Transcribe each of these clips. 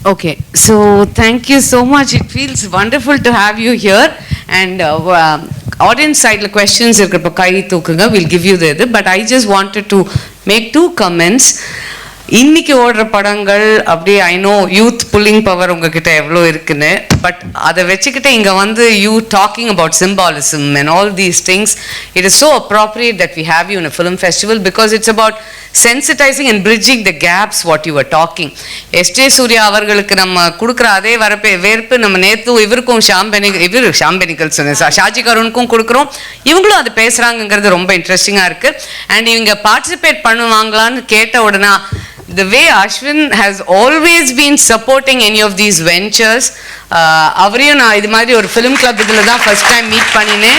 Okay, so thank you so much. It feels wonderful to have you here. And audience side questions irukku kai thookunga, we'll give you the but I just wanted to make two comments. இன்னைக்கு ஓடுற படங்கள் அப்படியே I know youth pulling power உங்ககிட்ட எவ்வளோ இருக்குன்னு, but அதை வச்சுக்கிட்டு இங்கே வந்து you talking about symbolism and all these things, it is so appropriate that we have you in a film festival because it's about sensitizing and bridging the gaps what you are talking. எஸ்டே சூர்யா அவர்களுக்கு நம்ம கொடுக்குற அதே வேர்ப்பு நம்ம நேற்று இவருக்கும் ஷாம்பெனிக்கல் சொன்னேன் ஷாஜி கருணுக்கும் கொடுக்குறோம், இவங்களும் அது பேசுகிறாங்கங்கிறது ரொம்ப இன்ட்ரெஸ்டிங்காக இருக்குது. அண்ட் இவங்க பார்ட்டிசிபேட் பண்ணுவாங்களான்னு கேட்ட உடனே the way Aswin has always been supporting any of these ventures, avariyo na idu madri or film club idhula da first time meet panine,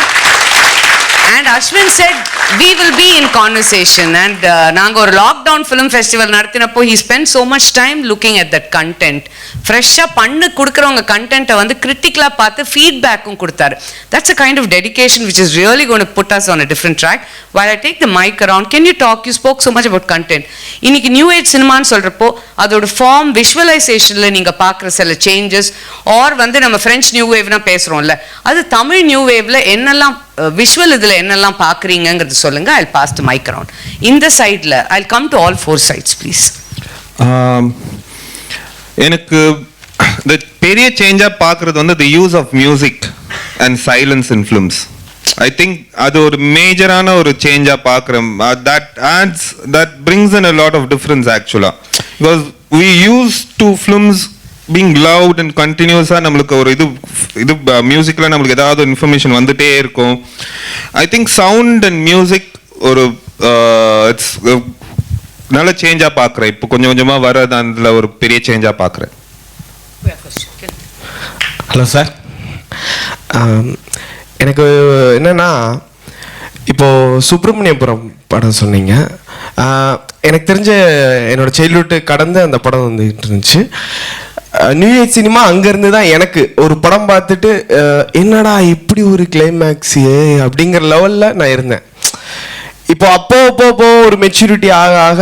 and Aswin said we will be in conversation, and naanga or lockdown film festival naduthinappo he spent so much time looking at that content, fresh ah pannu kudukuravanga content vandu critically paathu feedback um kudutharu. That's a kind of dedication which is really going to put us on a different track. While I take the mic around, can you talk, you spoke so much about content, இன்னைக்கு new age சினிமான்னு சொல்றப்போ அதோட form விஷுவலைசேஷன்ல நீங்க பார்க்குற சில changes, R வந்து நம்ம French new வேவ்னா பேசுறோம்ல, அது Tamil new வேவ்ல என்னெல்லாம் விஷுவல் இதில் என்னெல்லாம் பார்க்குறீங்கிறது சொல்லுங்க. I pass the mic around இந்த சைடில். I come to all four sides please. எனக்கு இந்த பெரிய சேஞ்சாக பார்க்குறது வந்து the use of music and silence in films. I think அது ஒரு மேஜரான ஒரு சேஞ்சாக பார்க்குறேன். that brings in a lot of difference actually, because we used to films being loud and continuous-ஆ நம்மளுக்கு ஒரு இது மியூசிக்கில் நம்மளுக்கு ஏதாவது இன்ஃபர்மேஷன் வந்துட்டே இருக்கும். I think sound and music ஒரு இட்ஸ் நல்ல சேஞ்சாக பார்க்குறேன். இப்போ கொஞ்சம் கொஞ்சமாக வர்றது அதில் ஒரு பெரிய சேஞ்சாக பார்க்குறேன். ஹலோ சார், எனக்கு என்னென்னா இப்போது சுப்பிரமணியபுரம் படம் சொன்னீங்க. எனக்கு தெரிஞ்ச என்னோடய சைல்ட்ஹுட்டு கடந்து அந்த படம் வந்துட்டு இருந்துச்சு. நியூ ஏஜ் சினிமா அங்கேருந்து தான் எனக்கு ஒரு படம் பார்த்துட்டு என்னடா இப்படி ஒரு கிளைமேக்ஸு அப்படிங்கிற லெவலில் நான் இருந்தேன். இப்போ அப்போ ஒரு மெச்சூரிட்டி ஆக ஆக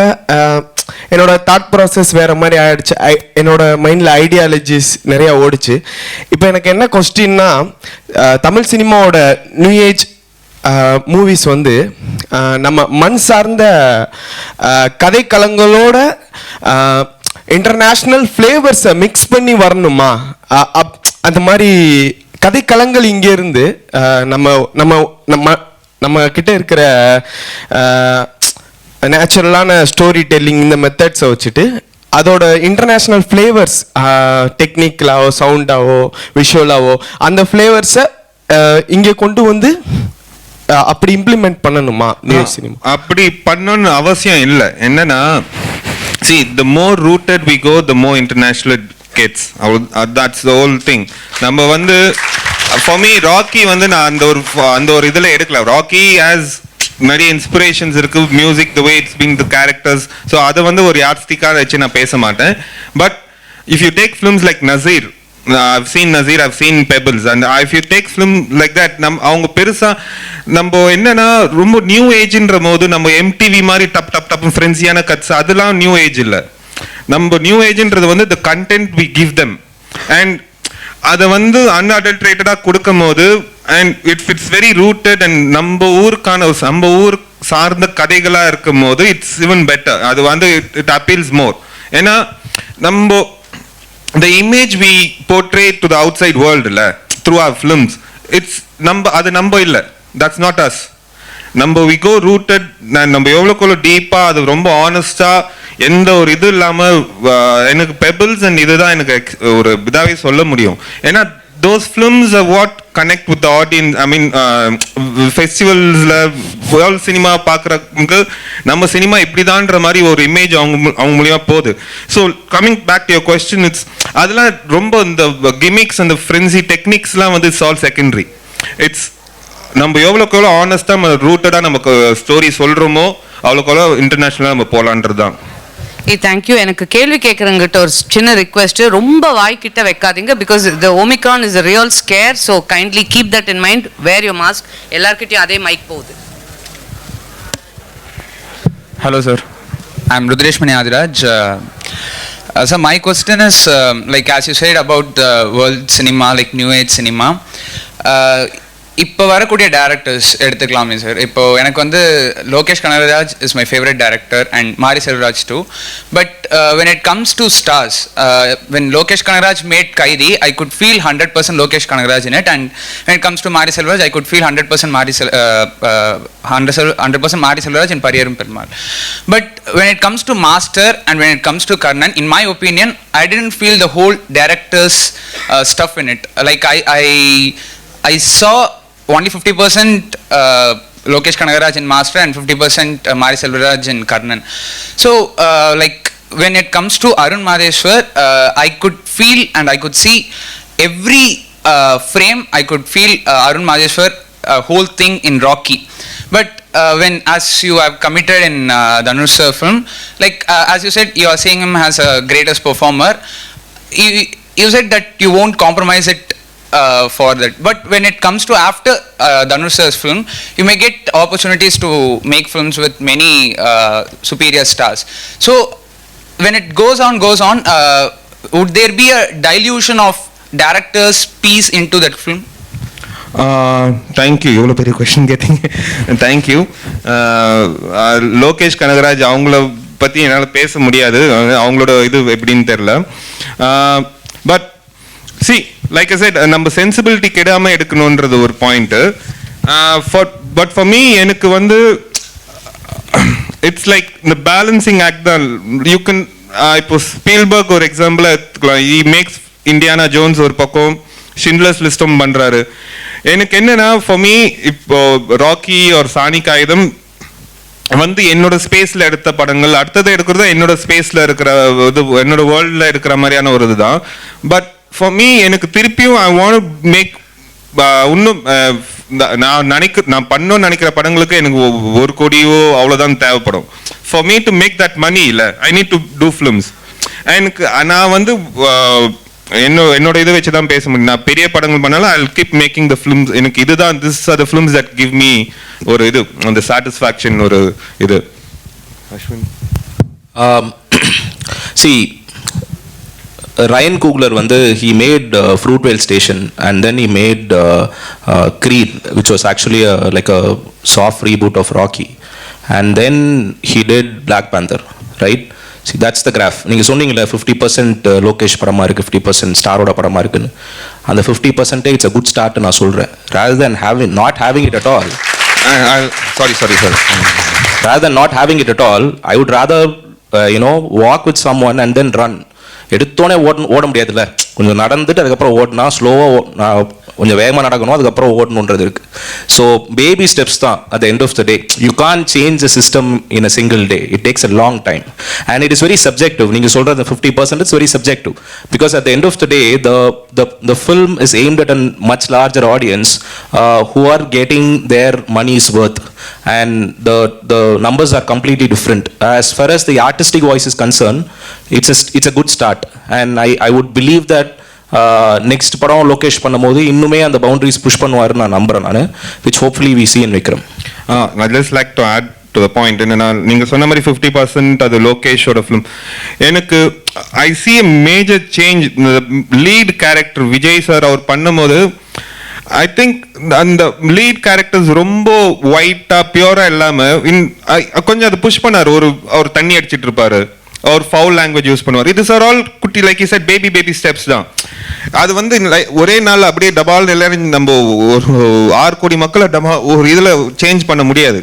என்னோட தாட் ப்ராசஸ் வேறு மாதிரி ஆகிடுச்சு. என்னோட மைண்டில் ஐடியாலஜிஸ் நிறையா ஓடிச்சு. இப்போ எனக்கு என்ன கொஸ்டின்னா, தமிழ் சினிமாவோட நியூ ஏஜ் மூவிஸ் வந்து நம்ம மண் சார்ந்த கதைக்களங்களோட இன்டர்நேஷ்னல் ஃப்ளேவர்ஸை மிக்ஸ் பண்ணி வரணுமா? அந்த மாதிரி கதைக்களங்கள் இங்கேருந்து நம்ம நம்ம நம்ம நம்ம கிட்ட இருக்கிற நேச்சுரலான ஸ்டோரி டெல்லிங் இந்த மெத்தட்ஸை வச்சுட்டு அதோட இன்டர்நேஷ்னல் ஃப்ளேவர்ஸ் டெக்னிக்கலாவோ சவுண்டாவோ விஷுவலாவோ அந்த ஃப்ளேவர்ஸை இங்கே கொண்டு வந்து அப்படி இம்ப்ளிமெண்ட் பண்ணணுமா நியூ சினிமா? அப்படி பண்ணணும்னு அவசியம் இல்லை. என்னன்னா, see, the more rooted we go, the more international it gets. That's the whole thing. நம்ம வந்து for me ராக்கி வந்து நான் அந்த ஒரு இதில் எடுக்கல. ராக்கி has நிறைய இன்ஸ்பிரேஷன்ஸ் இருக்கு, music, the way it's being the characters. So அதை வந்து ஒரு யார்ஸ்டிக்காக வச்சு நான் பேச மாட்டேன். But if you take films like Nazir, I've seen Nazir, I've seen Pebbles, and if you take film like that, அவங்க பெருசா நம்ம என்னன்னா ரொம்ப நியூ ஏஜ்ன்ற போது நம்ம எம்டிவி மாதிரி டப் ஃப்ரெண்ட்ஸியான கட்ஸ் அதெல்லாம் நியூ ஏஜ் இல்லை. நம்ம நியூ ஏஜ்ன்றது வந்து the content we give them, and அதை வந்து அன்அடல்ட்ரேட்டடாக கொடுக்கும் போது and it's very rooted and நம்ம ஊர் சார்ந்த கதைகளாக இருக்கும் போது இட்ஸ் ஈவன் பெட்டர். அது வந்து இட் அப்பீல்ஸ் மோர். ஏன்னா நம்ம the image we portray to the outside world through our films, it's நம்ம இல்ல, that's not us. நம்ம we go rooted, நம்ம எவ்வளோக்குள்ள டீப்பா அது ரொம்ப ஆனஸ்டா எந்த ஒரு இது இல்லாம எனக்கு பெபிள்ஸ் அண்ட் இதுதான் எனக்கு ஒரு இதாவே சொல்ல முடியும். ஏன்னா those films are what connect with the audience. I mean festivals-ல வேர்ல்ட் சினிமா பார்க்குறவங்க நம்ம சினிமா இப்படிதான்ற மாதிரி ஒரு இமேஜ் அவங்க மூலியமா போகுது. So coming back to your question, it's அதெல்லாம் ரொம்ப இந்த கிமிக்ஸ் அந்த ஃப்ரென்சி டெக்னிக்ஸ்லாம் வந்து இட்ஸ் ஆல் செகண்டரி. இட்ஸ் நம்ம எவ்வளோக்கு எவ்வளோ ஆனஸ்டாக நம்ம ரூட்டடாக நமக்கு ஸ்டோரி சொல்கிறோமோ அவ்வளோக்கு எவ்வளோ இன்டர்நேஷ்னலாக நம்ம போகலான்றது தான். தேங்க்யூ. எனக்கு கேள்வி கேட்குறங்கிட்ட ஒரு சின்ன ரிக்வெஸ்ட், ரொம்ப வாய்க்கிட்ட வைக்காதீங்க, because the omicron is a real scare, so kindly keep that in mind. wear your mask. எல்லார்கிட்டயும் அதே மைக் போகுது. Hello sir, I am Rudresh Mani Adiraj. So my question is, like as you said about the world cinema, like new age cinema, இப்போ வரக்கூடிய directors எடுத்துக்கலாமே sir. இப்போ எனக்கு வந்து Lokesh Kanagaraj is my favourite director and Mari Selvaraj too. But when it comes to stars, when Lokesh Kanagaraj made Kaidi, I could feel 100% Lokesh Kanagaraj in it, and when it comes to Mari Selvaraj, I could feel 100% 100% Mari Selvaraj in Pariyarum Perumal. But when it comes to Master and when it comes to Karnan, in my opinion, I didn't feel the whole director's stuff in it. Like I saw only 50% Lokesh Kanagaraj in Master and 50% Mari Selvaraj in Karnan. So like when it comes to Arun Madheswar, I could feel and I could see every frame. I could feel Arun Madheswar whole thing in Rocky. But when as you have committed in Dhanush film, like as you said, you are seeing him as a greatest performer. You said that you won't compromise it for that. But when it comes to after Dhanush's film, you may get opportunities to make films with many superior stars. So when it goes on, would there be a dilution of director's piece into that film? Thank you, எவ்வளோ பெரிய question கேட்டீங்க. Thank you. Lokesh Kanagaraj அவங்கள பற்றி என்னால் பேச முடியாது, அவங்களோட இது எப்படின்னு தெரில. But see like I set, நம்ம சென்சிபிலிட்டி கெடாமல் எடுக்கணுன்றது ஒரு பாயிண்ட்டு. பட் ஃபார் மீ எனக்கு வந்து இட்ஸ் லைக் இந்த பேலன்சிங் ஆக்ட் தான். யூ கேன் இப்போ ஸ்பீல்பர்க் ஒரு எக்ஸாம்பிளாக எடுத்துக்கலாம். ஈ மேக்ஸ் இண்டியானா ஜோன்ஸ் ஒரு பக்கம், ஷிண்ட்லர்ஸ் லிஸ்டும் பண்ணுறாரு. எனக்கு என்னன்னா ஃபார் மீ இப்போ ராக்கி ஒரு சாணி காகிதம் வந்து என்னோட ஸ்பேஸில் எடுத்த படங்கள், அடுத்தது எடுக்கிறது என்னோட ஸ்பேஸில் இருக்கிற இது, என்னோட வேர்ல்டில் இருக்கிற மாதிரியான ஒரு இதுதான். பட் ஃபார் மீ எனக்கு திருப்பியும் ஐ வாண்ட் மேக் இன்னும் நான் பண்ணணும்னு நினைக்கிற படங்களுக்கு எனக்கு 1 கோடியோ அவ்வளோதான் தேவைப்படும். For me to make that money இல்லை, I need to do films. எனக்கு நான் வந்து என்னோட இதை வச்சு தான் பேச முடியும். நான் பெரிய படங்கள் பண்ணாலும் I will keep making the films. எனக்கு இதுதான், this R the films that give me ஒரு இது, அந்த சாட்டிஸ்ஃபேக்ஷன் ஒரு இது. அஸ்வின், see Ryan Coogler வந்து he made Fruitvale Station and then he made Creed, which was actually like a soft reboot of Rocky, and then he did Black Panther, right? See, that's the graph. நீங்க சொன்னீங்கல்ல 50% லோகேஷ் படமா இருக்கு, 50% ஸ்டாரோட படமா இருக்குன்னு. அந்த 50% it's a good start நான் சொல்றேன். Rather than not having it at all. sorry Rather than not having it at all, I would rather walk with someone and then run. எடுத்தோடனே ஓட முடியாதுல்ல, கொஞ்சம் நடந்துட்டு அதுக்கப்புறம் ஓடினா ஸ்லோவாக கொஞ்சம் வேகமாக நடக்கணும், அதுக்கப்புறம் ஓடணுன்றது இருக்குது. ஸோ பேபி ஸ்டெப்ஸ் தான் at the end of the day. You can't change the system in a single day. It takes a long time and it is very subjective. நீங்கள் சொல்கிறது 50% it's very subjective because at the end of the day the film is aimed at a much larger audience who are getting their money's worth, and the numbers are completely different. As far as the artistic voice is concerned, it's a good start, and I would believe that next படம் லோகேஷ் பண்ணும்போது இன்னுமே அந்த boundaries push பண்ணுவாருன்னு நான் நம்புறேன் நான், which hopefully we see in Vikram. I'd just like to add to the point. என்னன்னா நீங்க சொன்ன மாதிரி 50% அது லோகேஷோட ஃபிலிம். எனக்கு I see a major change. Lead character Vijay sir அவர் பண்ணும்போது ஐ திங்க் அந்த லீட் கேரக்டர்ஸ் ரொம்ப ஒயிட்டா பியூரா இல்லாம கொஞ்சம் அதை புஷ் பண்ணாரு. அவர் தண்ணி அடிச்சிட்டு இருப்பாரு, அவர் ஃபவுல் லாங்குவேஜ் யூஸ் பண்ணுவார். இது சார் ஆல் குட்டி லைக் இஸ் பேபி ஸ்டெப்ஸ் தான். அது வந்து ஒரே நாள் அப்படியே டபால் எல்லாரும் நம்ம ஒரு 6 கோடி மக்களை ஒரு இதில் சேஞ்ச் பண்ண முடியாது.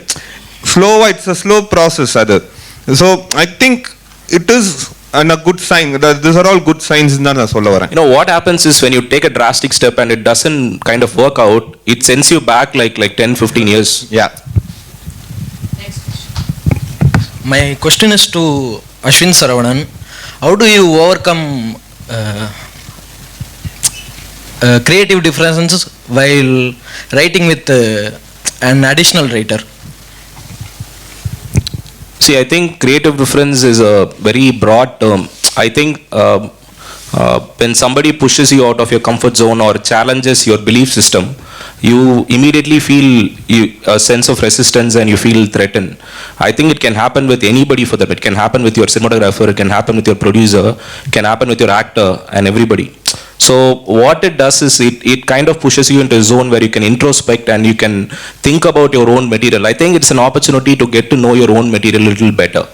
ஸ்லோவாக இட்ஸ் அ ஸ்லோ ப்ராசஸ் அது. So I think it is a good sign. These are all good signs தான் நான் சொல்ல வரேன். What happens is when you take a drastic step and it doesn't kind of work out, it sends you back like 10-15 years. Yeah. My question is to Aswin Saravanan. How do you overcome creative differences while writing with an additional writer? See, I think creative difference is a very broad term. I think When somebody pushes you out of your comfort zone or challenges your belief system, you immediately feel a sense of resistance and you feel threatened. I think it can happen with anybody for that. It can happen with your cinematographer, it can happen with your producer, it can happen with your actor and everybody. So what it does is it kind of pushes you into a zone where you can introspect and you can think about your own material. I think it's an opportunity to get to know your own material a little better.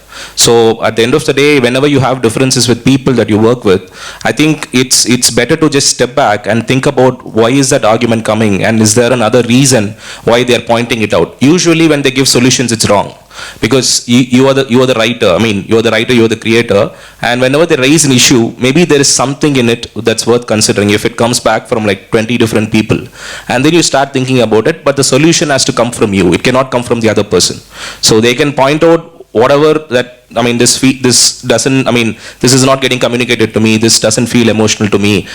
So at the end of the day, whenever you have differences with people that you work with, I think it's better to just step back and think about why is that argument coming and is there another reason why they are pointing it out. Usually when they give solutions, it's wrong. Because you are the writer, I mean, you are the writer, you are the creator, and whenever they raise an issue, maybe there is something in it that's worth considering if it comes back from like 20 different people. And then you start thinking about it, but the solution has to come from you. It cannot come from the other person. So they can point out whatever that, I mean, this doesn't, I mean, this is not getting communicated to me, this doesn't feel emotional to me,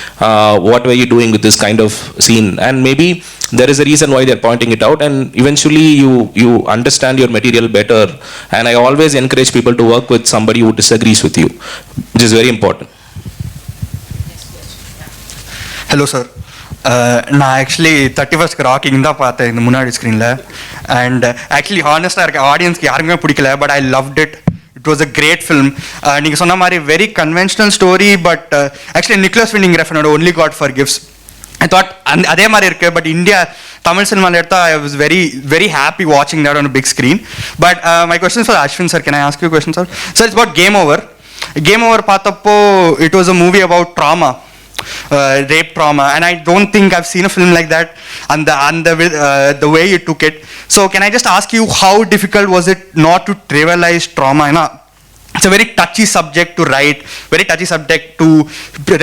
what were you doing with this kind of scene? And maybe there is a reason why they're pointing it out, and eventually you understand your material better. And I always encourage people to work with somebody who disagrees with you, which is very important. Hello sir. நான் actually 31st rocking தான் பார்த்தேன் இந்த முன்னாடி ஸ்க்ரீனில். And actually ஹானஸ்டாக இருக்க ஆடியன்ஸ்க்கு யாருக்குமே பிடிக்கல, but I loved it. It was a great film. நீங்கள் சொன்ன மாதிரி very conventional story, but actually Nicolas வின்னிங் ரெஃபனோட only God forgives I thought அதே மாதிரி இருக்குது. பட் இந்தியா தமிழ் சினிமாவில் எடுத்தால் I was very very happy வாட்சிங் that on big screen. But my question for Ashwin sir. Can I ask you question sir? Sir it's about game over. Game over பார்த்தப்போ it was a movie about drama, rape trauma, and I don't think I've seen a film like that, and the way you took it. So can I just ask you, how difficult was it not to trivialize trauma? You know, it's a very touchy subject to write, very touchy subject to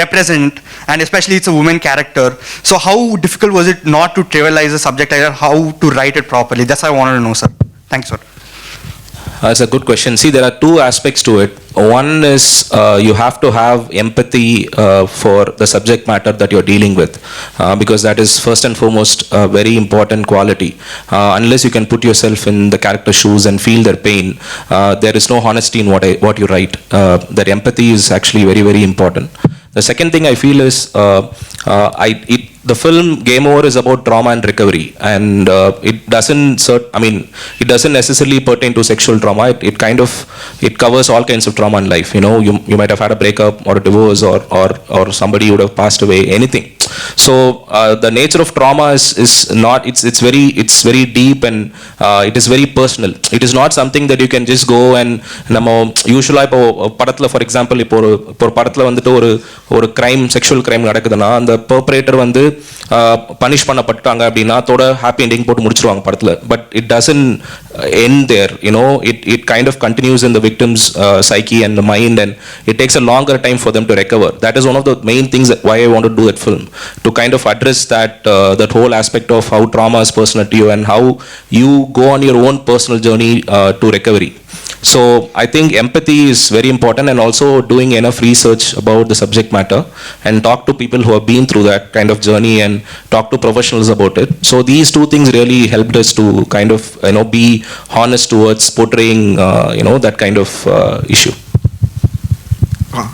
represent, and especially it's a woman character. So how difficult was it not to trivialize the subject, or how to write it properly? That's what I wanted to know, sir. Thanks, sir. That's a good question. See, there are two aspects to it. One is you have to have empathy for the subject matter that you're dealing with, because that is first and foremost a very important quality. Unless you can put yourself in the character's shoes and feel their pain, there is no honesty in what you write. That empathy is actually very, very important. The second thing I feel is the film Game Over is about trauma and recovery, and it doesn't necessarily pertain to sexual trauma. It kind of covers all kinds of trauma in life. You know, you might have had a breakup or a divorce, or somebody would have passed away, anything. So the nature of trauma is not, it's very deep, and it is very personal. It is not something that you can just go and usually இப்போ படத்துல for example இப்போ ஒரு படத்துல வந்துட்டு ஒரு crime, sexual crime நடக்குதுன்னா அந்த பெர்பரேட்டர் வந்து பனிஷ் பண்ணப்பட்டாங்க அப்படின்னா அதோட ஹாப்பி எண்டிங் போட்டு முடிச்சிருவாங்க படத்துல. But it doesn't end there, you know, it kind of continues in the victim's psyche and the mind, and it takes a longer time for them to recover. That is one of the main things that why I want to do that film, to kind of address that whole aspect of how trauma is personal to you and how you go on your own personal journey to recovery. So I think empathy is very important, and also doing enough research about the subject matter and talk to people who have been through that kind of journey and talk to professionals about it. So these two things really helped us to kind of, you know, be honest towards portraying that kind of issue.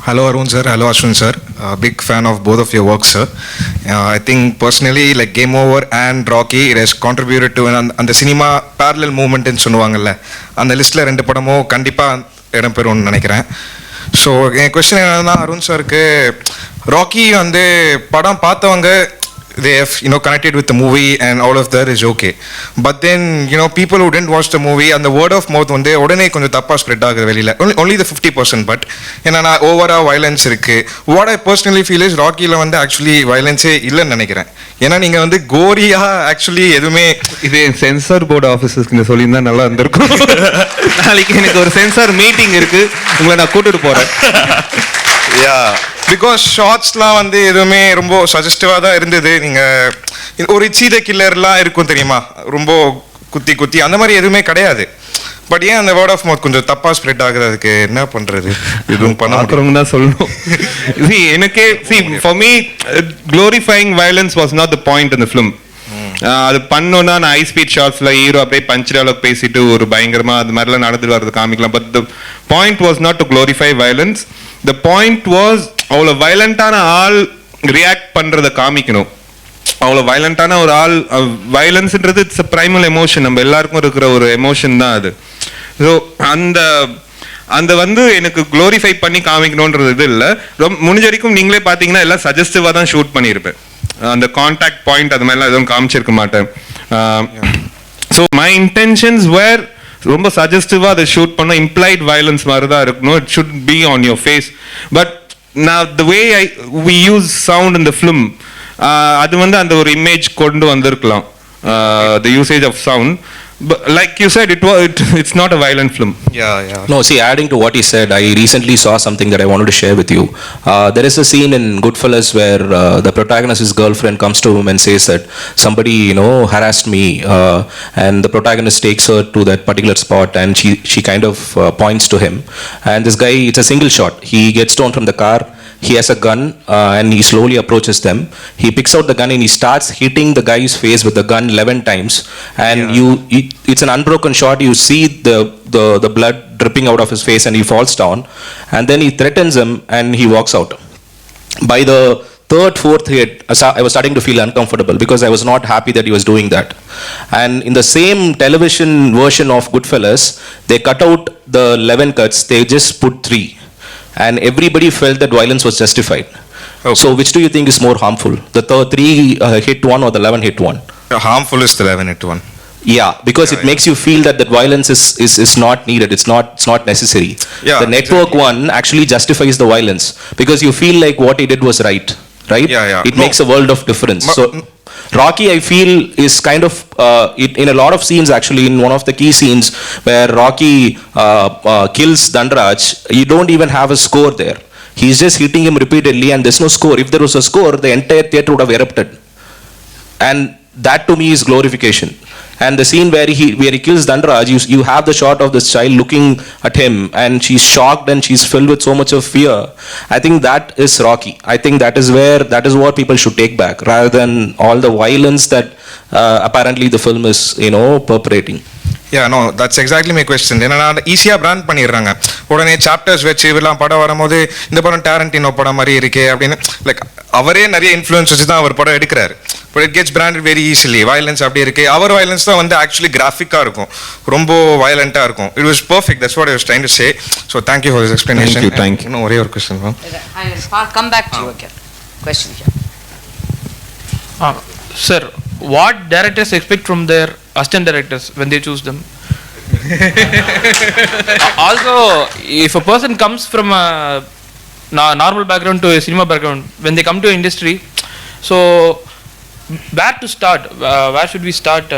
Hello Arun sir, hello Aswin sir. Big fan of both of your work, sir. I think personally, like Game Over and Rocky, it has contributed to அந்த cinema parallel movement ன்னு சொல்லுவாங்கல்ல, அந்த லிஸ்ட்டில் 2 படமும் கண்டிப்பாக இடம் பெறும்னு நினைக்கிறேன். So என் question என்னன்னா, அருண் சாருக்கு ராக்கி வந்து படம் பார்த்தவங்க they have connected with the movie and all of that is okay, but then people who didn't watch the movie and the word of mouth வந்து உடனே கொஞ்சம் தப்பா ஸ்ப்ரெட் ஆகுது வெளியில, only the 50%. பட் என்னன்னா ஓவரா வயலன்ஸ் இருக்கு. what I personally feel is ராக்கில வந்து ஆக்சுவலி வயலன்ஸே இல்லைன்னு நினைக்கிறேன். ஏன்னா நீங்க வந்து கோரியா ஆக்சுவலி எதுவுமே, இது சென்சார் போர்டு ஆஃபீஸர்ஸ்க்கு நீங்க சொல்லியிருந்தா நல்லா இருந்திருக்கும். நாளைக்கு எனக்கு ஒரு சென்சார் மீட்டிங் இருக்கு, உங்களை நான் கூட்டிட்டு போறேன். பிகாஸ் ஷார்ட்ஸ்லாம் வந்து எதுவுமே ரொம்ப சஜஸ்டிவாக தான் இருந்தது. நீங்கள் ஒரு சீத கில்லர்லாம் இருக்கும் தெரியுமா, ரொம்ப குத்தி அந்த மாதிரி எதுவுமே கிடையாது. பட் ஏன் அந்த வேர்ட் ஆஃப் மவுத் கொஞ்சம் தப்பாக ஸ்ப்ரெட் ஆகுது, அதுக்கு என்ன பண்ணுறது? இதுவும் பண்ண தான் சொல்லணும். எனக்கே for me glorifying violence was not the point in the film. அது பண்ணோன்னா நான் ஹை ஸ்பீட் ஷார்ட்ஸில் ஹீரோ அப்படியே பஞ்ச் டயலாக் பேசிட்டு ஒரு பயங்கரமாக அது மாதிரிலாம் நடந்துட்டு வர்றது காமிக்கலாம். But the point was not to glorify violence. The point was அவ்வளோ வயலண்ட்டான ஆள் ரியாக்ட் பண்ணுறதை காமிக்கணும். அவ்வளோ வயலண்ட்டான ஒரு ஆள், வயலன்ஸ்ன்றது இட்ஸ் அ ப்ரைமல் எமோஷன், நம்ம எல்லாருக்கும் இருக்கிற ஒரு எமோஷன் தான் அது. ஸோ அந்த வந்து எனக்கு க்ளோரிஃபை பண்ணி காமிக்கணுன்றது இது இல்லை. ரொம்ப முடிஞ்ச வரைக்கும் நீங்களே பார்த்தீங்கன்னா எல்லாம் சஜஸ்டிவாக தான் ஷூட் பண்ணியிருப்பேன். அந்த கான்டாக்ட் பாயிண்ட் அது மாதிரிலாம் எதுவும் காமிச்சிருக்க மாட்டேன். ஸோ மை இன்டென்ஷன்ஸ் வேர் ரொம்ப சஜஸ்டிவாக அதை ஷூட் பண்ண இம்ப்ளைட் வயலன்ஸ் மாதிரி தான் இருக்கணும். It should be on your face. But நான் the way we use sound in the film, அது வந்து அந்த ஒரு இமேஜ் கொண்டு வந்திருக்கலாம். The usage of sound. But like you said, it's not a violent film. Yeah. No, see, adding to what he said, I recently saw something that I wanted to share with you. There is a scene in Goodfellas where the protagonist's girlfriend comes to him and says that somebody, harassed me, and the protagonist takes her to that particular spot and she kind of points to him. And this guy, it's a single shot. He gets down from the car. He has a gun and he slowly approaches them. He picks out the gun and he starts hitting the guy's face with the gun 11 times. And it's an unbroken shot. You see the blood dripping out of his face and he falls down. And then he threatens him and he walks out. By the third, fourth hit, I was starting to feel uncomfortable because I was not happy that he was doing that. And in the same television version of Goodfellas, they cut out the 11 cuts. They just put 3. And everybody felt that violence was justified. Okay. So which do you think is more harmful? The 3 hit one or the 11 hit one? Harmful is the 11 hit one. Yeah, because it makes you feel that violence is not needed. It's not necessary. Yeah, the network one actually justifies the violence because you feel like what he did was right? Yeah. It makes a world of difference. So Rocky, I feel, is kind of in a lot of scenes, actually in one of the key scenes where Rocky kills Dandraj, you don't even have a score there. He's just hitting him repeatedly and there's no score. If there was a score, the entire theater would have erupted. And that to me is glorification. And the scene where he kills Dandraj, you have the shot of this child looking at him and she's shocked and she's filled with so much of fear. I think that is Rocky. I think that is what people should take back rather than all the violence that apparently the film is, perpetrating. Yeah, no, that's exactly my question. என்னன்னா ஈஸியாக brand பண்ணிடுறாங்க. உடனே chapters வச்சு இதெல்லாம் படம் வரும்போது இந்த படம் டேரண்டினோ படம் மாதிரி இருக்கே அப்படின்னு, லைக் அவரே நிறைய இன்ஃப்ளூயன்ஸ் வச்சு தான் அவர் படம் எடுக்கிறாரு. But it gets branded very easily. Violence அப்படி இருக்கு. அவர் வயலன்ஸ் தான் வந்து ஆக்சுவலி கிராஃபிக்காக இருக்கும், ரொம்ப வயலண்ட்டாக இருக்கும். It was perfect. That's what I was trying to say. So thank you for this explanation. Thank you. இன்னும் ஒரே ஒரு question ma'am. I will come back to you again. Question here. Sir, what directors expect from their assistant directors when they choose them? Also, if a person comes from a normal background to a cinema background, when they come to industry, so where to start? Where should we start?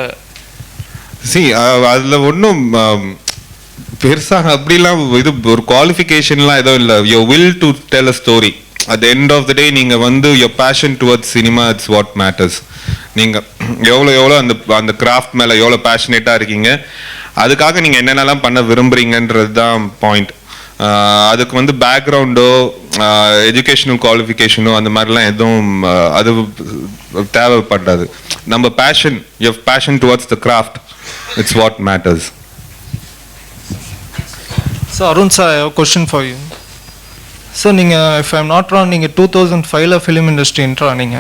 See, அதில் ஒன்றும் பெருசாக அப்படிலாம் இது ஒரு குவாலிஃபிகேஷன்லாம் எதுவும் இல்லை. Your will to tell a story. At the end of the day நீங்கள் வந்து your passion towards cinema, it's what matters. நீங்கள் எவ்வளோ அந்த கிராஃப்ட் மேலே எவ்வளோ பேஷனேட்டாக இருக்கீங்க, அதுக்காக நீங்கள் என்னென்னலாம் பண்ண விரும்புகிறீங்கன்றது தான் பாயிண்ட். அதுக்கு வந்து பேக்ரவுண்டோ எஜுகேஷனல் குவாலிஃபிகேஷனோ அந்த மாதிரிலாம் எதுவும் அது தேவைப்படாது. நம்ம passion, your passion towards the craft, it's what matters. So Arun sir, I have a question for you. So நீங்கள், if I am not wrong, நீங்கள் 2005 ஃபிலிம் இண்டஸ்ட்ரி என்ட்ரு ஆனீங்க.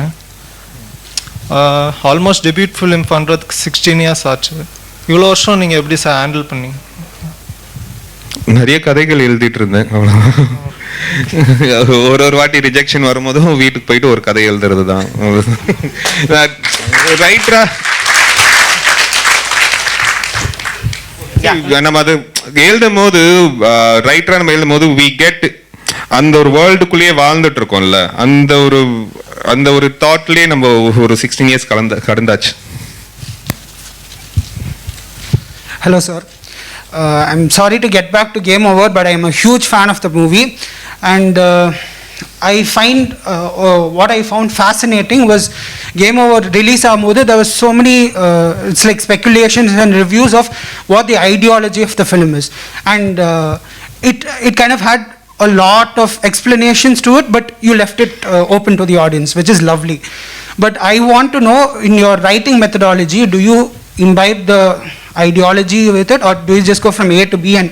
ஆல்மோஸ்ட் டெபியூட் ஃபிலிம் பண்ணுறதுக்கு 16 years ஆச்சு. இவ்வளோ வருஷம் நீங்கள் எப்படி sir handle பண்ணீங்க? நிறைய கதைகள் எழுதிட்டு இருந்தேன், ஒரு வாட்டி ரிஜெக்ஷன் வரும்போதும் வீட்டுக்கு போயிட்டு ஒரு கதை எழுதுறது தான். ரைட்டரா நம்ம அது எழுதும் போது, ரைட்டரா நம்ம எழுதும் போது வி கெட் அந்த ஒரு வேர்ல்டுக்குள்ளேயே வாழ்ந்துட்டு இருக்கோம்ல, அந்த ஒரு தாட்லயே நம்ம ஒரு 16 years கடந்தாச்சு. Hello sir, I'm sorry to get back to Game Over, but I am a huge fan of the movie, and I find what I found fascinating was Game Over release ஆகும்போது there was so many it's like speculations and reviews of what the ideology of the film is, and it kind of had a lot of explanations to it, but you left it open to the audience, which is lovely. But I want to know, in your writing methodology, do you imbibe the ideology with it, or do you just go from A to B and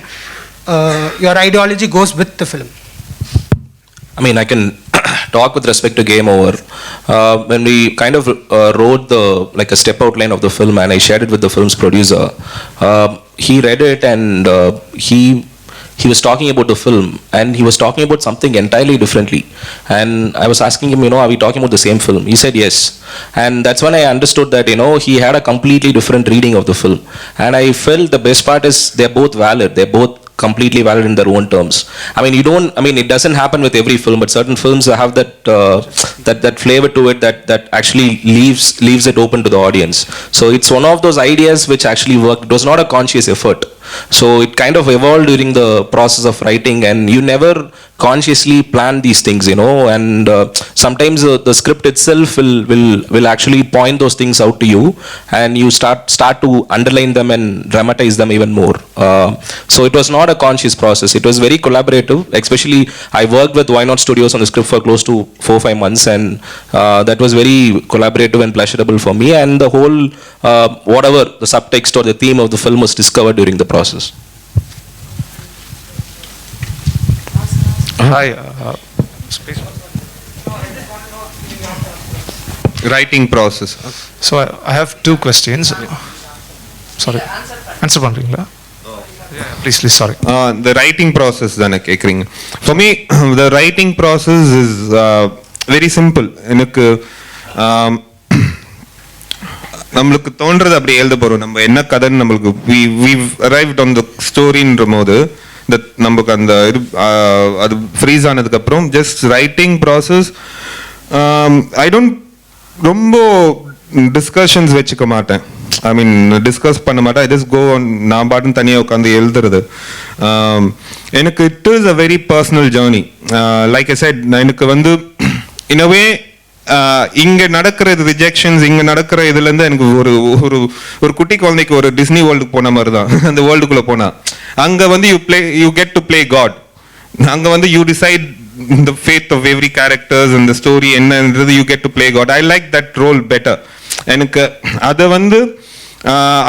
your ideology goes with the film? I mean, I can talk with respect to Game Over. When we kind of wrote a step outline of the film, and I shared it with the film's producer, he read it, and he was talking about the film, and he was talking about something entirely differently. And I was asking him, are we talking about the same film? He said yes. And that's when I understood that, he had a completely different reading of the film. And I felt the best part is they're both valid. They're both completely valid in their own terms. It doesn't happen with every film, but certain films have that flavor to it that actually leaves it open to the audience. So it's one of those ideas which actually worked. It was not a conscious effort. So it kind of evolved during the process of writing, and you never consciously plan these things, and sometimes the script itself will actually point those things out to you, and you start to underline them and dramatize them even more. So it was not a conscious process. It was very collaborative. Especially I worked with Why Not Studios on the script for close to 4-5 months, and that was very collaborative and pleasurable for me, and the whole whatever the subtext or the theme of the film was discovered during the process. Hi. Writing process. So I have two questions. Sorry. Answer பண்றீங்களா? Please, sorry. The writing process தானே கேக்குறீங்க. For me, the writing process is very simple. எனக்கு நம்மளுக்கு தோன்றது அப்படி எழுத போறோம். நம்ம என்ன கதைன்னு நம்மளுக்கு we've arrived on the storyன்ற போது நமக்கு அந்த அது ஃப்ரீஸ் ஆனதுக்கு அப்புறம் just writing process. I don't ரொம்ப டிஸ்கஷன்ஸ் வச்சுக்க மாட்டேன். டிஸ்கஸ் பண்ண மாட்டேன். I just go on. நான் பாட்டுன்னு தனியாக உட்காந்து எழுதுறது. எனக்கு it is a very personal journey. Like I said, எனக்கு இன் அ வே இங்க நடக்கிற ரிஜெக்ஷன்ஸ், இங்க நடக்கிற இதுல இருந்து எனக்கு ஒரு குட்டி குழந்தைக்கு ஒரு டிஸ்னி வேர்ல்டுக்கு போன மாதிரி தான். அந்த வேர்ல்டுக்குள்ள போனா அங்க you get to play God. அங்க you decide the faith of every characters and the story என்னன்றது you get to play God. I like that role better. எனக்கு அதை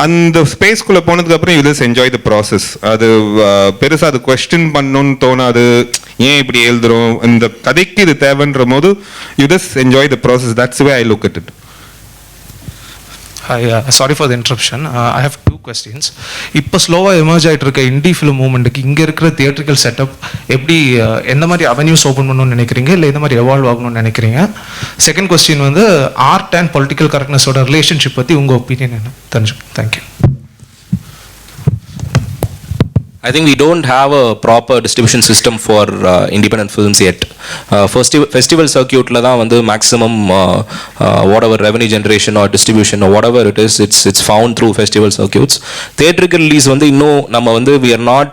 அந்த ஸ்பேஸ்குள்ளே போனதுக்கு அப்புறம் you just enjoy the process. அது பெருசாக அது கொஸ்டின் பண்ணணும்னு தோணாது. ஏன் இப்படி எழுதுறோம், இந்த கதைக்கு இது தேவைன்ற போது you just enjoy the process. That's way I look at it. Hi, sorry for the interruption. I have two questions. இப்போ ஸ்லோவாக எமர்ஜ் ஆகிட்டு இருக்க இண்டி ஃபிலிம் மூவ்மெண்ட்டுக்கு இங்கே இருக்கிற தியேட்ரிக்கல் செட்டப் எப்படி, எந்த மாதிரி அவென்யூஸ் ஓப்பன் பண்ணணும்னு நினைக்கிறீங்க, இல்லை எந்த மாதிரி எவால்வ் ஆகணும்னு நினைக்கிறீங்க? Second question art and political கரெக்ட்னஸோட ரிலேஷன்ஷிப் பற்றி உங்கள் ஒப்பீனியன் என்ன தெரிஞ்சுக்கணும். Thank you. I think we don't have a proper distribution system for independent films yet. Festival circuit la dhaan maximum whatever revenue generation or distribution or whatever it is, it's found through festival circuits. Theatrical release inno nama we are not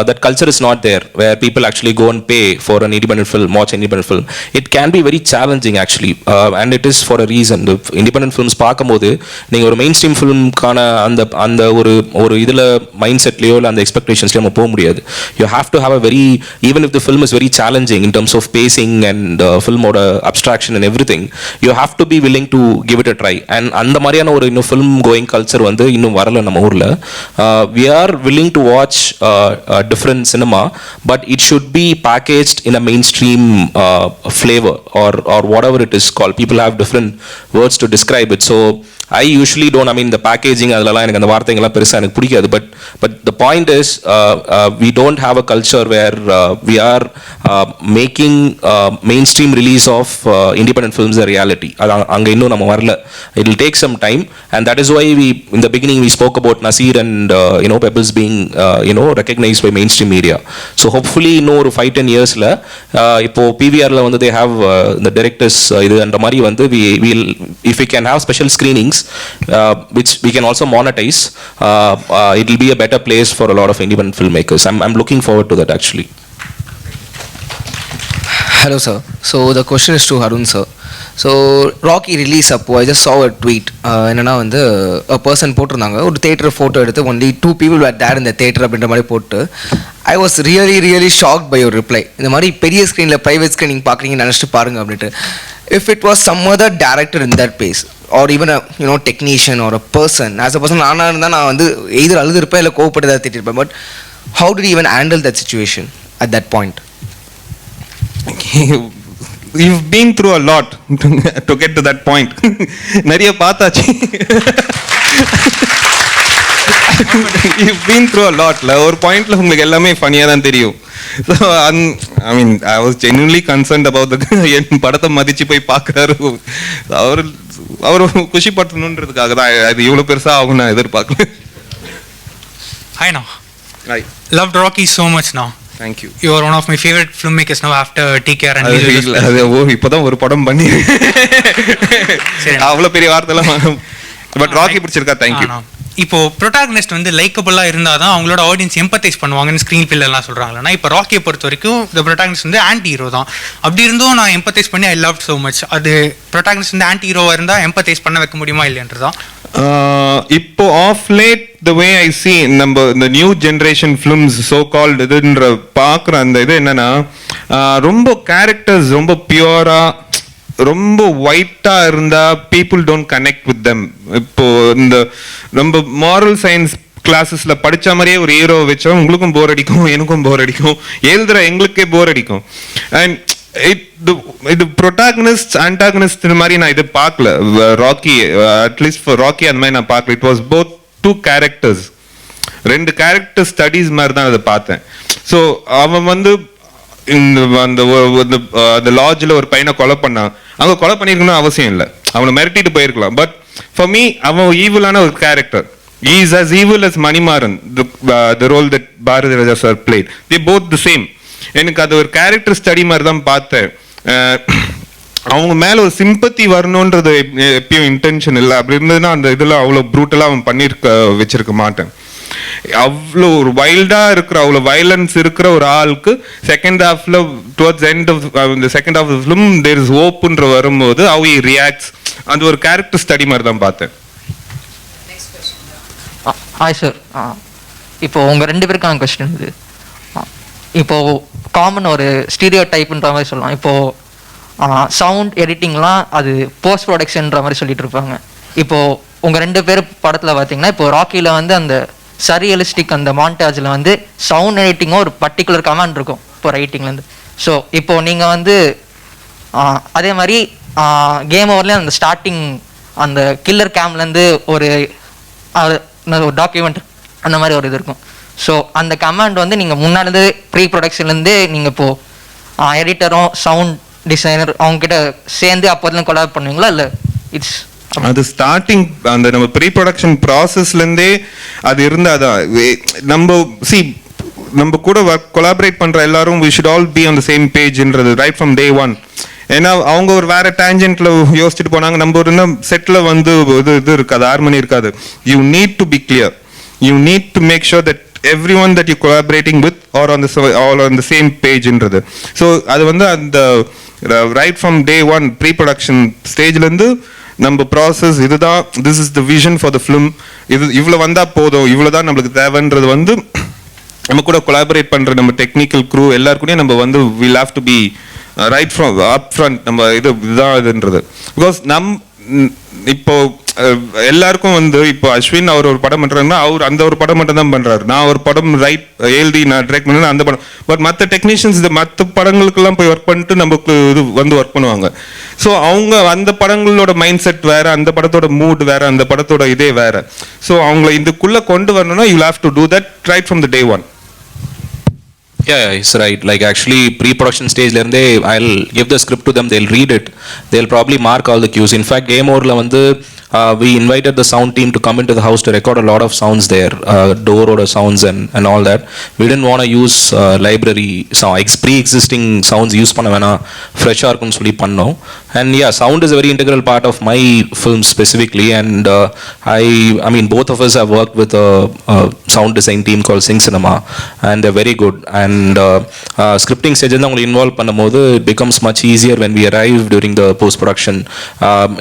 that culture is not there where people actually go and pay for an independent film, watch an independent film. It can be very challenging actually, and it is for a reason. The independent films paakumbodhu neenga oru mainstream film kana and oru idula mindset liyo and the expectations la போக முடியாது. You have to have a very, even if the film is very challenging in terms of pacing and film oda abstraction and everything, you have to be willing to give it a try. And அந்த மாதிரியான ஒரு இன்னும் film going culture இன்னும் வரல நம்ம ஊர்ல. We are willing to watch different cinema, but it should be packaged in a mainstream flavor or whatever it is called. People have different words to describe it. So I usually don't, the packaging அதெல்லாம் எனக்கு அந்த வார்த்தைங்கெல்லாம் பெருசாக எனக்கு பிடிக்காது. But the point is we don't have a culture where we are making mainstream release of independent films a reality. அங்கே இன்னும் நம்ம வரல. It will take some time, and that is why we in the beginning we spoke about Nasir and Pebbles being recognized by mainstream media. So hopefully இன்னும் ஒரு 5-10 yearsல இப்போ PVRல they have the directors இது அந்த மாதிரி we will, if we can have special screenings which we can also monetize, it will be a better place for a lot of independent filmmakers. I'm looking forward to that actually. Hello, sir. So the question is to Arun, sir. So Rocky release appo I just saw a tweet. என்னன்னா வந்து a person போட்டிருந்தாங்க ஒரு theatre photo எடுத்து only 2 people were there in the theater அப்படின்ற மாதிரி போட்டு I was really shocked by your reply. இந்த மாதிரி பெரிய ஸ்க்ரீனில் ப்ரைவேட் ஸ்க்ரீனிங் பார்க்குறீங்கன்னு நினச்சிட்டு பாருங்க அப்படின்ட்டு. If it was some other director in that place or even a technician or a person, as a person நானாக இருந்தால் நான் வந்து எதிர் அழுதுருப்பேன் இல்லை கோவப்பட்டு தான் திட்டிருப்பேன். But how did you even handle that situation at that point? You've been through a lot to get to that point. நிறைய பார்த்தாச்சு. You've been through a lot. ஒரு பாயிண்ட்ல உங்களுக்கு எல்லாமே ஃபனியா தான் தெரியும். So I mean I was genuinely concerned about என் படத்தை மதிச்சு போய் பார்க்கறாரு. அவர் குஷி பட்டணுன்றதுக்காக தான் அது இவ்வளவு பெருசா ஆகும் நான் எதிர்பார்க்கல. Hi now. Hi. Loved Rocky so much now. Thank you. You are one of my favorite filmmakers now after TKR and இப்போதான் ஒரு படம் பண்ணி அவ்வளவு பெரிய வார்த்தைலாம். பட் ராக்கி பிடிச்சிருக்கா. தேங்க்யூ. இப்போ ப்ரொட்டாகனிஸ்ட் வந்து லைக்கபிளா இருந்தாதான் அவங்களோட ஆடியன்ஸ் எம்பத்தைஸ் பண்ணுவாங்கன்னு ஸ்க்ரீன் பில் எல்லாம் சொல்றாங்களா. இப்போ ராக்கியை பொறுத்த வரைக்கும் இந்த ப்ரொட்டாகனிஸ்ட் வந்து ஆன்டி ஹீரோ தான். அப்படி இருந்தும் நான் எம்பத்தைஸ் பண்ணி ஐ லவ் சோ மச். அது ப்ரொட்டாகனிஸ்ட் வந்து ஆன்டி ஹீரோவா இருந்தா எம்பத்தைஸ் பண்ண வைக்க முடியுமா இல்லைன்றதான். இப்போ of late the way I see நம்ம இந்த new generation films so called இதுன்ற பார்க்குற அந்த இது என்னன்னா ரொம்ப கேரக்டர்ஸ் ரொம்ப பியூரா ரொம்ப ஒயிட்டா இருந்தா people don't connect with them. இப்போ இந்த ரொம்ப மாரல் சயின்ஸ் கிளாஸஸ்ல படிச்ச மாதிரியே ஒரு ஹீரோ வச்சா உங்களுக்கும் போர் அடிக்கும், எனக்கும் போர் அடிக்கும், எழுதுற எங்களுக்கே போர் அடிக்கும். அண்ட் இது ப்ரொட்டாகனிஸ்ட் ஆன்டாகனிஸ்ட் மாதிரி நான் இது பார்க்கல. ராக்கி அட்லீஸ்ட் ஃபார் ராக்கி அந்த மாதிரி நான் பார்க்கல. It was both two characters, ரெண்டு கேரக்டர் ஸ்டடீஸ் மாதிரி தான் அதை பார்த்தேன். ஸோ அவன் வந்து அந்த லாட்ஜில் ஒரு பையனை கொலை பண்ணான். அவங்க கொலை பண்ணிருக்கணும் அவசியம் இல்லை, அவனை மிரட்டிட்டு போயிருக்கலாம். பட் ஃபார் மீ அவன் ஈவிலான ஒரு character. He is as evil as Manimaran, the role that Bharati Raja sir played. They both the same. எனக்கு அது ஒரு கேரக்டர் ஸ்டடி மாதிரி தான் பார்த்தேன். அவங்க மேல ஒரு சிம்பத்தி வரணுன்றது எப்பயும் இன்டென்ஷன் இல்லை. அப்படி இருந்ததுன்னா அந்த இதில் அவ்வளோ ப்ரூட்டலாக அவன் வச்சிருக்க மாட்டேன். அவ்வளோ ஒரு வைல்டா இருக்கிற அவ்வளோ வயலன்ஸ் இருக்கிற ஒரு ஆளுக்கு செகண்ட் ஹாஃப்ல towards end of the second half of the film there is hopeன்ற வரும்போது how he reacts அது ஒரு கேரக்டர் ஸ்டடி மாதிரி தான் பார்த்தேன். Hi sir. இப்போ உங்கள் ரெண்டு பேருக்கான கொஸ்டின் இது. இப்போது காமன் ஒரு ஸ்டீரியோ டைப்புன்ற மாதிரி சொல்லலாம். இப்போது சவுண்ட் எடிட்டிங்லாம் அது போஸ்ட் ப்ரொடக்ஷன்ற மாதிரி சொல்லிட்டு இருப்பாங்க. இப்போது உங்கள் ரெண்டு பேர் படத்தில் பார்த்தீங்கன்னா இப்போ ராக்கியில் வந்து அந்த சரியலிஸ்டிக் அந்த மாண்டாஜில் வந்து சவுண்ட் எடிட்டிங்கும் ஒரு பர்டிகுலர் கமாண்ட் இருக்கும் இப்போ ரைட்டிங்லேருந்து. ஸோ இப்போது நீங்கள் வந்து அதே மாதிரி கேம் ஓவர்லேயும் அந்த ஸ்டார்டிங் அந்த கில்லர் கேம்லேருந்து ஒரு டாக்குமெண்ட் அந்த மாதிரி ஒரு இது இருக்கும். ஸோ அந்த கமாண்ட் வந்து நீங்கள் முன்னாடி ப்ரீ ப்ரொடக்ஷன்லேருந்து நீங்கள் இப்போது எடிட்டரும் சவுண்ட் டிசைனர் அவங்ககிட்ட சேர்ந்து அப்போதுலேருந்து கொலாப் பண்ணுவீங்களா இல்லை இட்ஸ் அது ஸ்டார்டிங் அந்த நம்ம ப்ரீ ப்ரொடக்ஷன் ப்ராசஸ்லேருந்தே அது இருந்தாதான் நம்ம கூட கொலாபரேட் பண்ற எல்லாரும் we should all be on the same pageன்றது ரைட் ஃப்ரம் டே ஒன். ஏன்னா அவங்க ஒரு வேற டேஞ்சென்ட்ல யோசிச்சுட்டு போனாங்க, நம்ம ஒரு செட்ல வந்து இது இருக்காது, ஹார்மனி இருக்காது. You need to be clear, you need to make sure that everyone that you collaborating with are all on the same pageன்றது. ஸோ அது வந்து அந்த right from day one pre production ஸ்டேஜ்லேருந்து நம்ம ப்ராசஸ் இதுதான், this is the vision for the film, இது இவ்வளோ வந்தால் போதும், இவ்வளோ தான் நம்மளுக்கு தேவைன்றது வந்து நம்ம கூட கொலாபரேட் பண்ணுற நம்ம டெக்னிக்கல் க்ரூ எல்லாருக்கூடயும் நம்ம வந்து will have to be right from up front. நம்ம இதுதான் இதுன்றது பிகாஸ் இப்போ எல்லாருக்கும் வந்து இப்போ அஸ்வின் அவர் ஒரு படம் பண்றாருன்னா அவர் அந்த ஒரு படம் மட்டும் தான் பண்றாரு. நான் ஒரு படம் எழுதி நான் டைரக்ட் பண்ண அந்த படம். பட் மற்ற டெக்னீஷியன்ஸ் மற்ற படங்களுக்கெல்லாம் போய் ஒர்க் பண்ணிட்டு நமக்கு இது வந்து ஒர்க் பண்ணுவாங்க. ஸோ அவங்க அந்த படங்களோட மைண்ட் செட் வேற, அந்த படத்தோட மூட் வேற, அந்த படத்தோட இதே வேற. ஸோ அவங்கள இதுக்குள்ள கொண்டு வரணும்னா you have to do that right from the day one. Yeah, it's right. Like actually pre-production stage I'll give the script to them, they'll read it, they'll probably mark all the cues. In fact game over la vandu we invited the sound team to come into the house to record a lot of sounds there, door order sounds and all that. We didn't want to use library pre-existing sounds use panna vena, fresh ah irukkum solli pannom. And yeah, sound is a very integral part of my film specifically, and I mean both of us have worked with a sound design team called Sing Cinema, and they're very good. And and scripting stage வந்து அவங்களை involve பண்ணும்போது it becomes much easier when we arrive during the post production.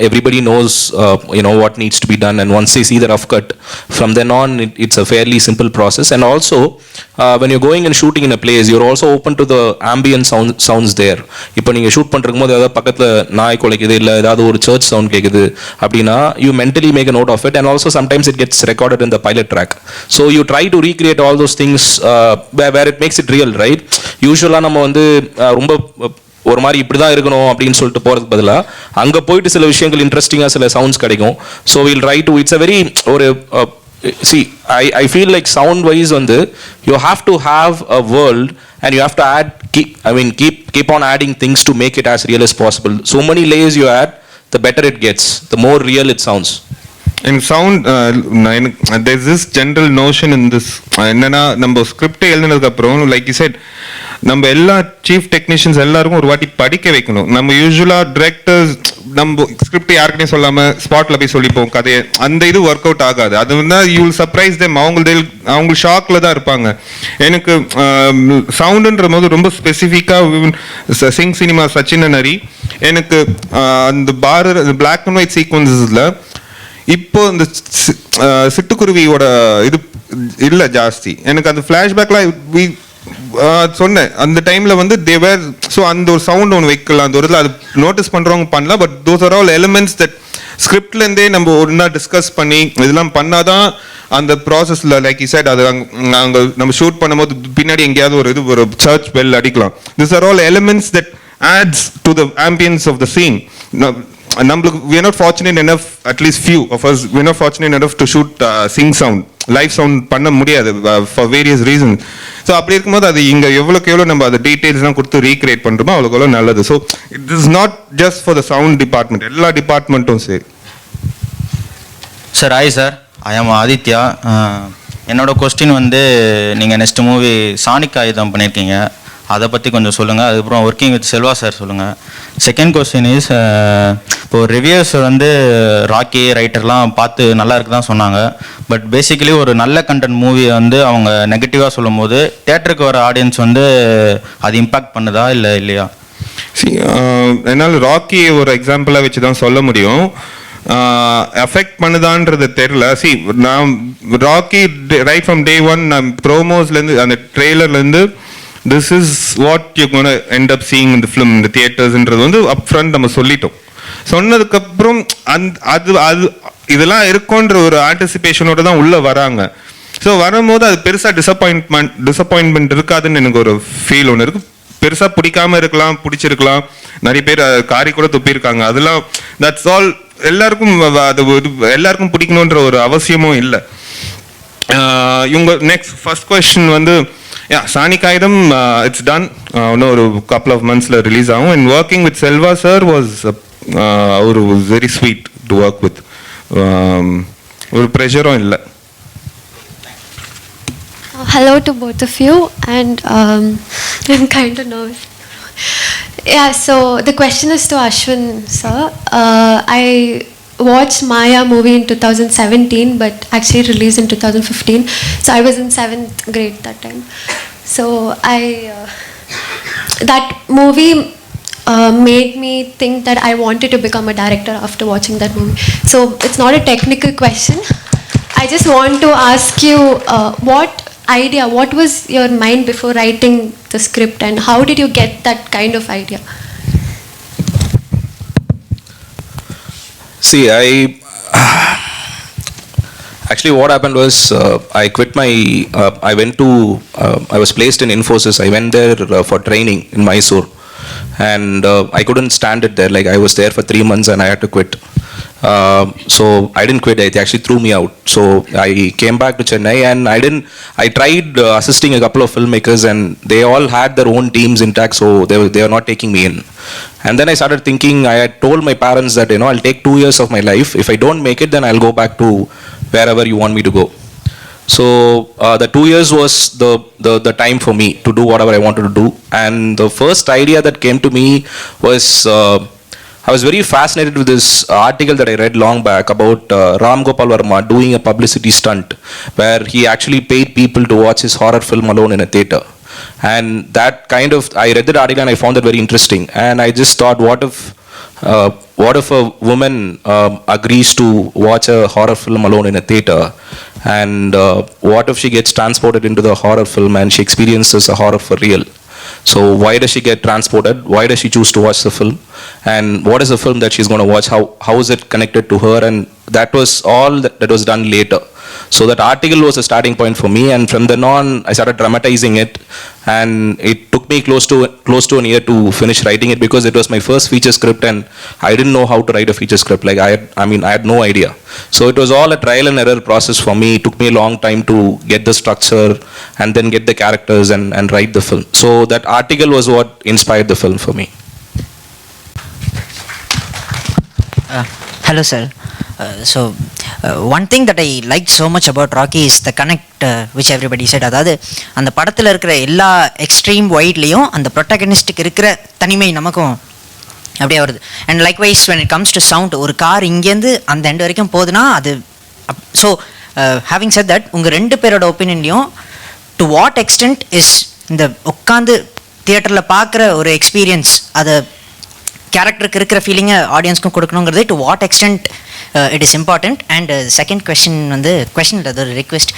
Everybody knows what needs to be done, and once they see the rough cut, from then on it's a fairly simple process. And also when you're going and shooting in a place, you're also open to the ambient sounds there. இப்போ நீங்க shoot பண்றதுக்கு போது ஏதாவது பக்கத்துல நாய் குலைக்குது இல்ல ஏதாவது ஒரு சர்ச் சவுண்ட் கேக்குது அப்படின்னா you mentally make a note of it, and also sometimes it gets recorded in the pilot track, so you try to recreate all those things where it makes it real, right? யூசுவலா நம்ம வந்து ரொம்ப ஒரு மாதிரி இப்படி தான் இருக்கணும் அப்படின்னு சொல்லிட்டு போகிறதுக்கு பதிலாக அங்கே போயிட்டு சில விஷயங்கள் இன்ட்ரெஸ்டிங்காக சில சவுண்ட்ஸ் கிடைக்கும். So will try to it's a very ஒரு I feel like sound wise வந்து you have to have a world and you have to keep on adding things to make it as real as possible. So many layers you add, the better it gets, the more real it sounds. In sound, there's this general notion in this, என்னன்னா நம்ம script எழுதினதுக்கு அப்புறம் like you said நம்ம எல்லா chief technicians எல்லாருக்கும் ஒரு வாட்டி படிக்க வைக்கணும். நம்ம யூஸ்வலாக டிரெக்டர்ஸ் நம்ம ஸ்கிரிப்ட் யாருக்குனே சொல்லாமல் ஸ்பாட்டில் போய் சொல்லிப்போம் கதையை, அந்த இது ஒர்க் அவுட் ஆகாது. அது வந்து யூ வில் சர்ப்ரைஸ் தெம், அவங்க ஷாக்கில் தான் இருப்பாங்க. எனக்கு சவுண்டுன்ற போது ரொம்ப ஸ்பெசிஃபிக்காக சிங் சினிமா சச்சின் நரி எனக்கு அந்த பிளாக் அண்ட் ஒயிட் சீக்வன்சஸில் இப்போ இந்த சிட்டுக்குருவியோட இது இல்லை ஜாஸ்தி. எனக்கு அந்த ஃப்ளாஷ்பேக்லாம் சொன்னேன் அந்த டைமில் வந்து தேவர். ஸோ அந்த ஒரு சவுண்ட் ஒன்று வைக்கலாம் அந்த ஒரு இதில், அது நோட்டீஸ் பண்ணுறவங்க பண்ணலாம். But those are all elements that ஸ்கிரிப்ட்லேருந்தே நம்ம ஒன்றா டிஸ்கஸ் பண்ணி இதெல்லாம் பண்ணாதான் அந்த ப்ராசஸில் லைக் யூ செட் அது அங்கே நம்ம ஷூட் பண்ணும்போது பின்னாடி எங்கேயாவது ஒரு சர்ச் பெல் அடிக்கலாம். This R all elements that adds to the ambience of the scene. We are not fortunate enough, at least few of us, we are not fortunate enough to shoot sing sound, live sound பண்ண முடியாது for various reasons. So அப்படி இருக்கும்போது அது இங்கே எவ்வளோ நம்ம அது டீட்டெயில்ஸ்லாம் கொடுத்து ரீக்ரியேட் பண்ணுறோமோ அவ்வளோ நல்லது. So it is not just for the sound department, எல்லா டிபார்ட்மெண்ட்டும் சரி. சார் ஹாய் சார், ஐ ஆம் ஆதித்யா. என்னோட கொஸ்டின் வந்து நீங்கள் நெக்ஸ்ட் மூவி சானிக் ஆயுதம் பண்ணியிருக்கீங்க, அதை பற்றி கொஞ்சம் சொல்லுங்கள். அதுக்கப்புறம் ஒர்க்கிங் வித் செல்வா சார் சொல்லுங்கள். செகண்ட் கொஸ்டின் இஸ், இப்போது ரிவ்யூஸ் வந்து ராக்கி ரைட்டர்லாம் பார்த்து நல்லா இருக்கு தான் சொன்னாங்க. பட் பேசிக்கலி ஒரு நல்ல கண்டென்ட் மூவியை வந்து அவங்க நெகட்டிவாக சொல்லும் போது தேட்டருக்கு வர ஆடியன்ஸ் வந்து அது இம்பேக்ட் பண்ணுதா இல்லை இல்லையா? என்னால் ராக்கி ஒரு எக்ஸாம்பிளாக வச்சு தான் சொல்ல முடியும். எஃபெக்ட் பண்ணுதான்றது தெரில. நான் Rocky right from day one நான் ப்ரோமோஸ்லேருந்து அந்த ட்ரெய்லர்லேருந்து this is what you're going to end up seeing in the film in the theaters ன்றது வந்து upfront நம்ம சொல்லிட்டோம். சொன்னதுக்கப்புறம் அது இதெல்லாம் இருக்குன்ற ஒரு ஆன்டிசிபேஷனோட தான் உள்ளே வராங்க. ஸோ வரும்போது அது பெருசாக டிசப்பாயின்மெண்ட் இருக்காதுன்னு எனக்கு ஒரு ஃபீல் ஒன்று இருக்குது. பெருசாக பிடிக்காம இருக்கலாம், பிடிச்சிருக்கலாம், நிறைய பேர் காரி கூட துப்பியிருக்காங்க. அதெல்லாம் தட்ஸ் ஆல். எல்லாருக்கும் அது எல்லாருக்கும் பிடிக்கணுன்ற ஒரு அவசியமும் இல்லை. இவங்க நெக்ஸ்ட் ஃபர்ஸ்ட் கொஸ்டின் வந்து Sonic Idol, it's done. A couple of months release ஆகும். And working with Selva sir was very sweet to work with. ஒரு ப்ரெஷரும் இல்லை. Hello to both of you, and I'm kind of nervous. Yeah, so the question is to Aswin sir. I watched Maya movie in 2017, but actually released in 2015. So I was in 7th grade that time. So that movie made me think that I wanted to become a director after watching that movie. So it's not a technical question. I just want to ask you, what was your mind before writing the script, and how did you get that kind of idea? See, actually what happened was I quit my, I was placed in Infosys. I went there for training in Mysore, and I couldn't stand it there. Like I was there for 3 months and I had to quit. So I didn't quit, they actually threw me out. So I came back to Chennai, and I tried assisting a couple of filmmakers, and they all had their own teams intact, so they were not taking me in. And then I started thinking, I had told my parents that I'll take 2 years of my life. If I don't make it, then I'll go back to wherever you want me to go. So the 2 years was the time for me to do whatever I wanted to do. And the first idea that came to me was, I was very fascinated with this article that I read long back about Ram Gopal Verma doing a publicity stunt where he actually paid people to watch his horror film alone in a theater. And that kind of, I read that article and I found that very interesting. And I just thought, what if a woman agrees to watch a horror film alone in a theater? And what if she gets transported into the horror film and she experiences a horror for real? So why does she get transported? Why does she choose to watch the film? And what is the film that she's going to watch? How is it connected to her? And that was all that was done later. So that article was a starting point for me, and from then on I started dramatizing it, and it took me close to an year to finish writing it, because it was my first feature script and I didn't know how to write a feature script. Like I had no idea. So it was all a trial and error process for me. It took me a long time to get the structure and then get the characters and write the film. So that article was what inspired the film for me. Hello sir. One thing that I liked so much about Rocky is the connect which everybody said. அதாவது அந்த படத்தில் இருக்கிற எல்லா extreme வைட்லேயும் அந்த ப்ரொட்டகனிஸ்ட்டுக்கு இருக்கிற தனிமை நமக்கும் அப்படியே வருது. And likewise when it comes to sound, ஒரு கார் இங்கேருந்து அந்த எண்டு வரைக்கும் போகுதுன்னா அது ஸோ ஹேவிங் said that, உங்கள் ரெண்டு பேரோட ஒப்பீனியன்லையும் டு வாட் எக்ஸ்டென்ட் இஸ் இந்த உட்காந்து தியேட்டரில் பார்க்குற ஒரு எக்ஸ்பீரியன்ஸ் அதை கேரக்டருக்கு இருக்கிற ஃபீலிங்கை ஆடியன்ஸ்க்கும் கொடுக்கணுங்கிறது to what extent it is important. And second question அது ஒரு ரிக்வெஸ்ட்,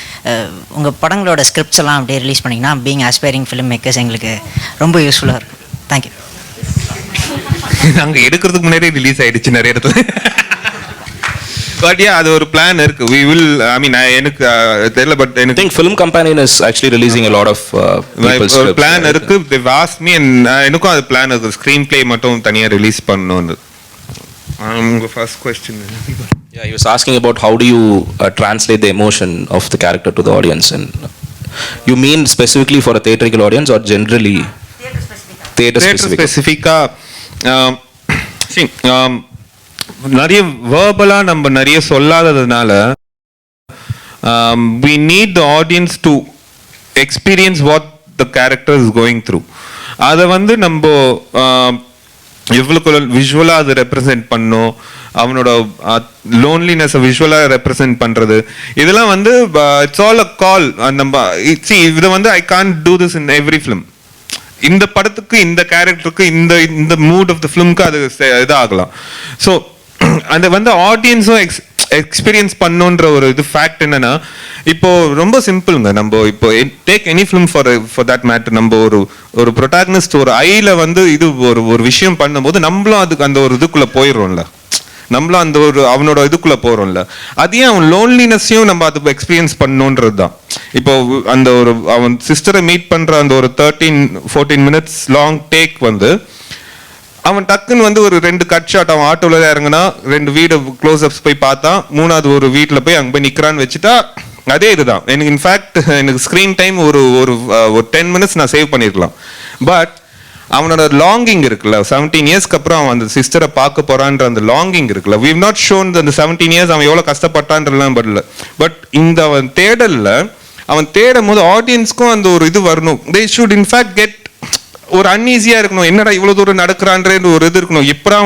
உங்கள் படங்களோட ஸ்கிரிப்ட்ஸ் எல்லாம் அப்படியே ரிலீஸ் பண்ணிங்கன்னா பீங் ஆஸ்பைரிங் ஃபிலிம் மேக்கர்ஸ் எங்களுக்கு ரொம்ப யூஸ்ஃபுல்லாக இருக்கும். தேங்க்யூ. நாங்கள் எடுக்கிறதுக்கு முன்னாடியே ரிலீஸ் ஆகிடுச்சு நிறைய இடத்துல. But yeah, அது ஒரு பிளான் இருக்கு. We will, I mean, எனக்கு தெரியல, but I think film company is actually releasing a lot of people's scripts. Plan இருக்கு. They've asked me, and எனக்கும் அது பிளான் இருக்கு. ஸ்க்ரீன் பிளே மட்டும் தனியாக ரிலீஸ் பண்ணணும்னு. உங்க first question. Yeah, he was asking about how do you translate the emotion of the character to the audience, and you mean specifically for a theatrical audience or generally? Theater specific. நிறைய வேர்பலா நம்ம நிறைய சொல்லாததுனால we need the audience to experience what the character is going through. அதை வந்து நம்ம எவ்வளோ விஷுவலாக அதை represent பண்ணோம், அவனோட லோன்லினஸை விஷுவலாக ரெப்ரசென்ட் பண்ணுறது, இதெல்லாம் வந்து இட்ஸ் ஆல் அ கால். நம்ம இதை வந்து I can't do this in every film. இந்த படத்துக்கு இந்த கேரக்டருக்கு இந்த மூட் ஆஃப் த ஃபிலிம்க்கு அது இதாகலாம். ஸோ அந்த வந்து ஆடியன்ஸும் எக்ஸ்பீரியன்ஸ் பண்ணுன்ற ஒரு இது ஃபேக்ட் என்னன்னா, இப்போ ரொம்ப சிம்பிளுங்க. நம்ம இப்போ take any film for that matter, நம்ம ஒரு ப்ரொட்டாகனிஸ்ட் ஒரு ஐல வந்து இது ஒரு விஷயம் பண்ணும்போது நம்மளும் அதுக்கு அந்த ஒரு இதுக்குள்ள போயிடுறோம்ல, நம்மளும் அந்த ஒரு அவனோட இதுக்குள்ள போறோம்ல. அதையும் அவன் லோன்லினஸையும் நம்ம அது எக்ஸ்பீரியன்ஸ் பண்ணணுன்றது தான். இப்போ அந்த ஒரு அவன் சிஸ்டரை மீட் பண்ற அந்த ஒரு 13-14 minutes லாங் டேக் வந்து அவன் டக்குன்னு வந்து ஒரு 2 கட் ஷாட், அவன் ஆட்டோவில் இறங்குனா 2 வீடு க்ளோஸ் அப்ஸ் போய் பார்த்தா, 3வது ஒரு வீட்டில் போய் அங்கே போய் நிற்கிறான்னு வச்சுட்டா அதே இதுதான். எனக்கு இன்ஃபேக்ட் எனக்கு ஸ்க்ரீன் டைம் ஒரு 10 minutes நான் சேவ் பண்ணியிருக்கலாம். பட் அவனோட லாங்கிங் இருக்குல்ல, 17 yearsக்கு அப்புறம் அவன் அந்த சிஸ்டரை பார்க்க போறான்ற அந்த லாங்கிங் இருக்குல்ல, we've not shown அந்த 17 years அவன் எவ்வளோ கஷ்டப்பட்டான்றலாம் படல. பட் இந்த அவன் தேடல்ல அவன் தேடும் போது ஆடியன்ஸ்க்கும் அந்த ஒரு இது வரணும். they should in fact get ஒரு அன்ஈஸியா இருக்கணும், என்னடா இவ்வளவு தூரம் நடக்கிறான்ற ஒரு இது இருக்கணும், எப்படா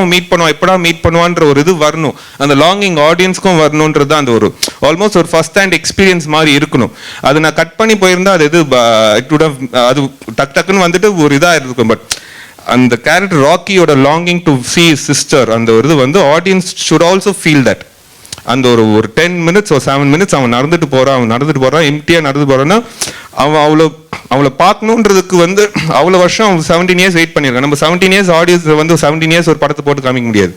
மீட் பண்ணுவான்ற ஒரு இது வரணும். அந்த லாங்கிங் ஆடியன்ஸ்க்கும் வரணுன்றது அந்த ஒரு ஆல்மோஸ்ட் ஒரு ஃபர்ஸ்ட் ஹேண்ட் எக்ஸ்பீரியன்ஸ் மாதிரி இருக்கணும். அது நான் கட் பண்ணி போயிருந்தா அது இது அது டக்குன்னு வந்துட்டு ஒரு இதா இருக்கும். பட் அந்த கேரக்டர் ராக்கியோட longing to see his sister, அந்த ஒரு இது வந்து audience should also feel that. அந்த ஒரு 10 minutes or 7 minutes அவன் நடந்துட்டு போறான் எம்டியா நடந்து போறான்னா அவன் அவளை பார்க்கணுன்றதுக்கு வந்து அவ்வளோ வருஷம் அவன் 17 years வெயிட் பண்ணியிருக்கான். நம்ம 17 years ஆடியன்ஸ் வந்து 17 years ஒரு படத்தை போட்டு காமிக்க முடியாது.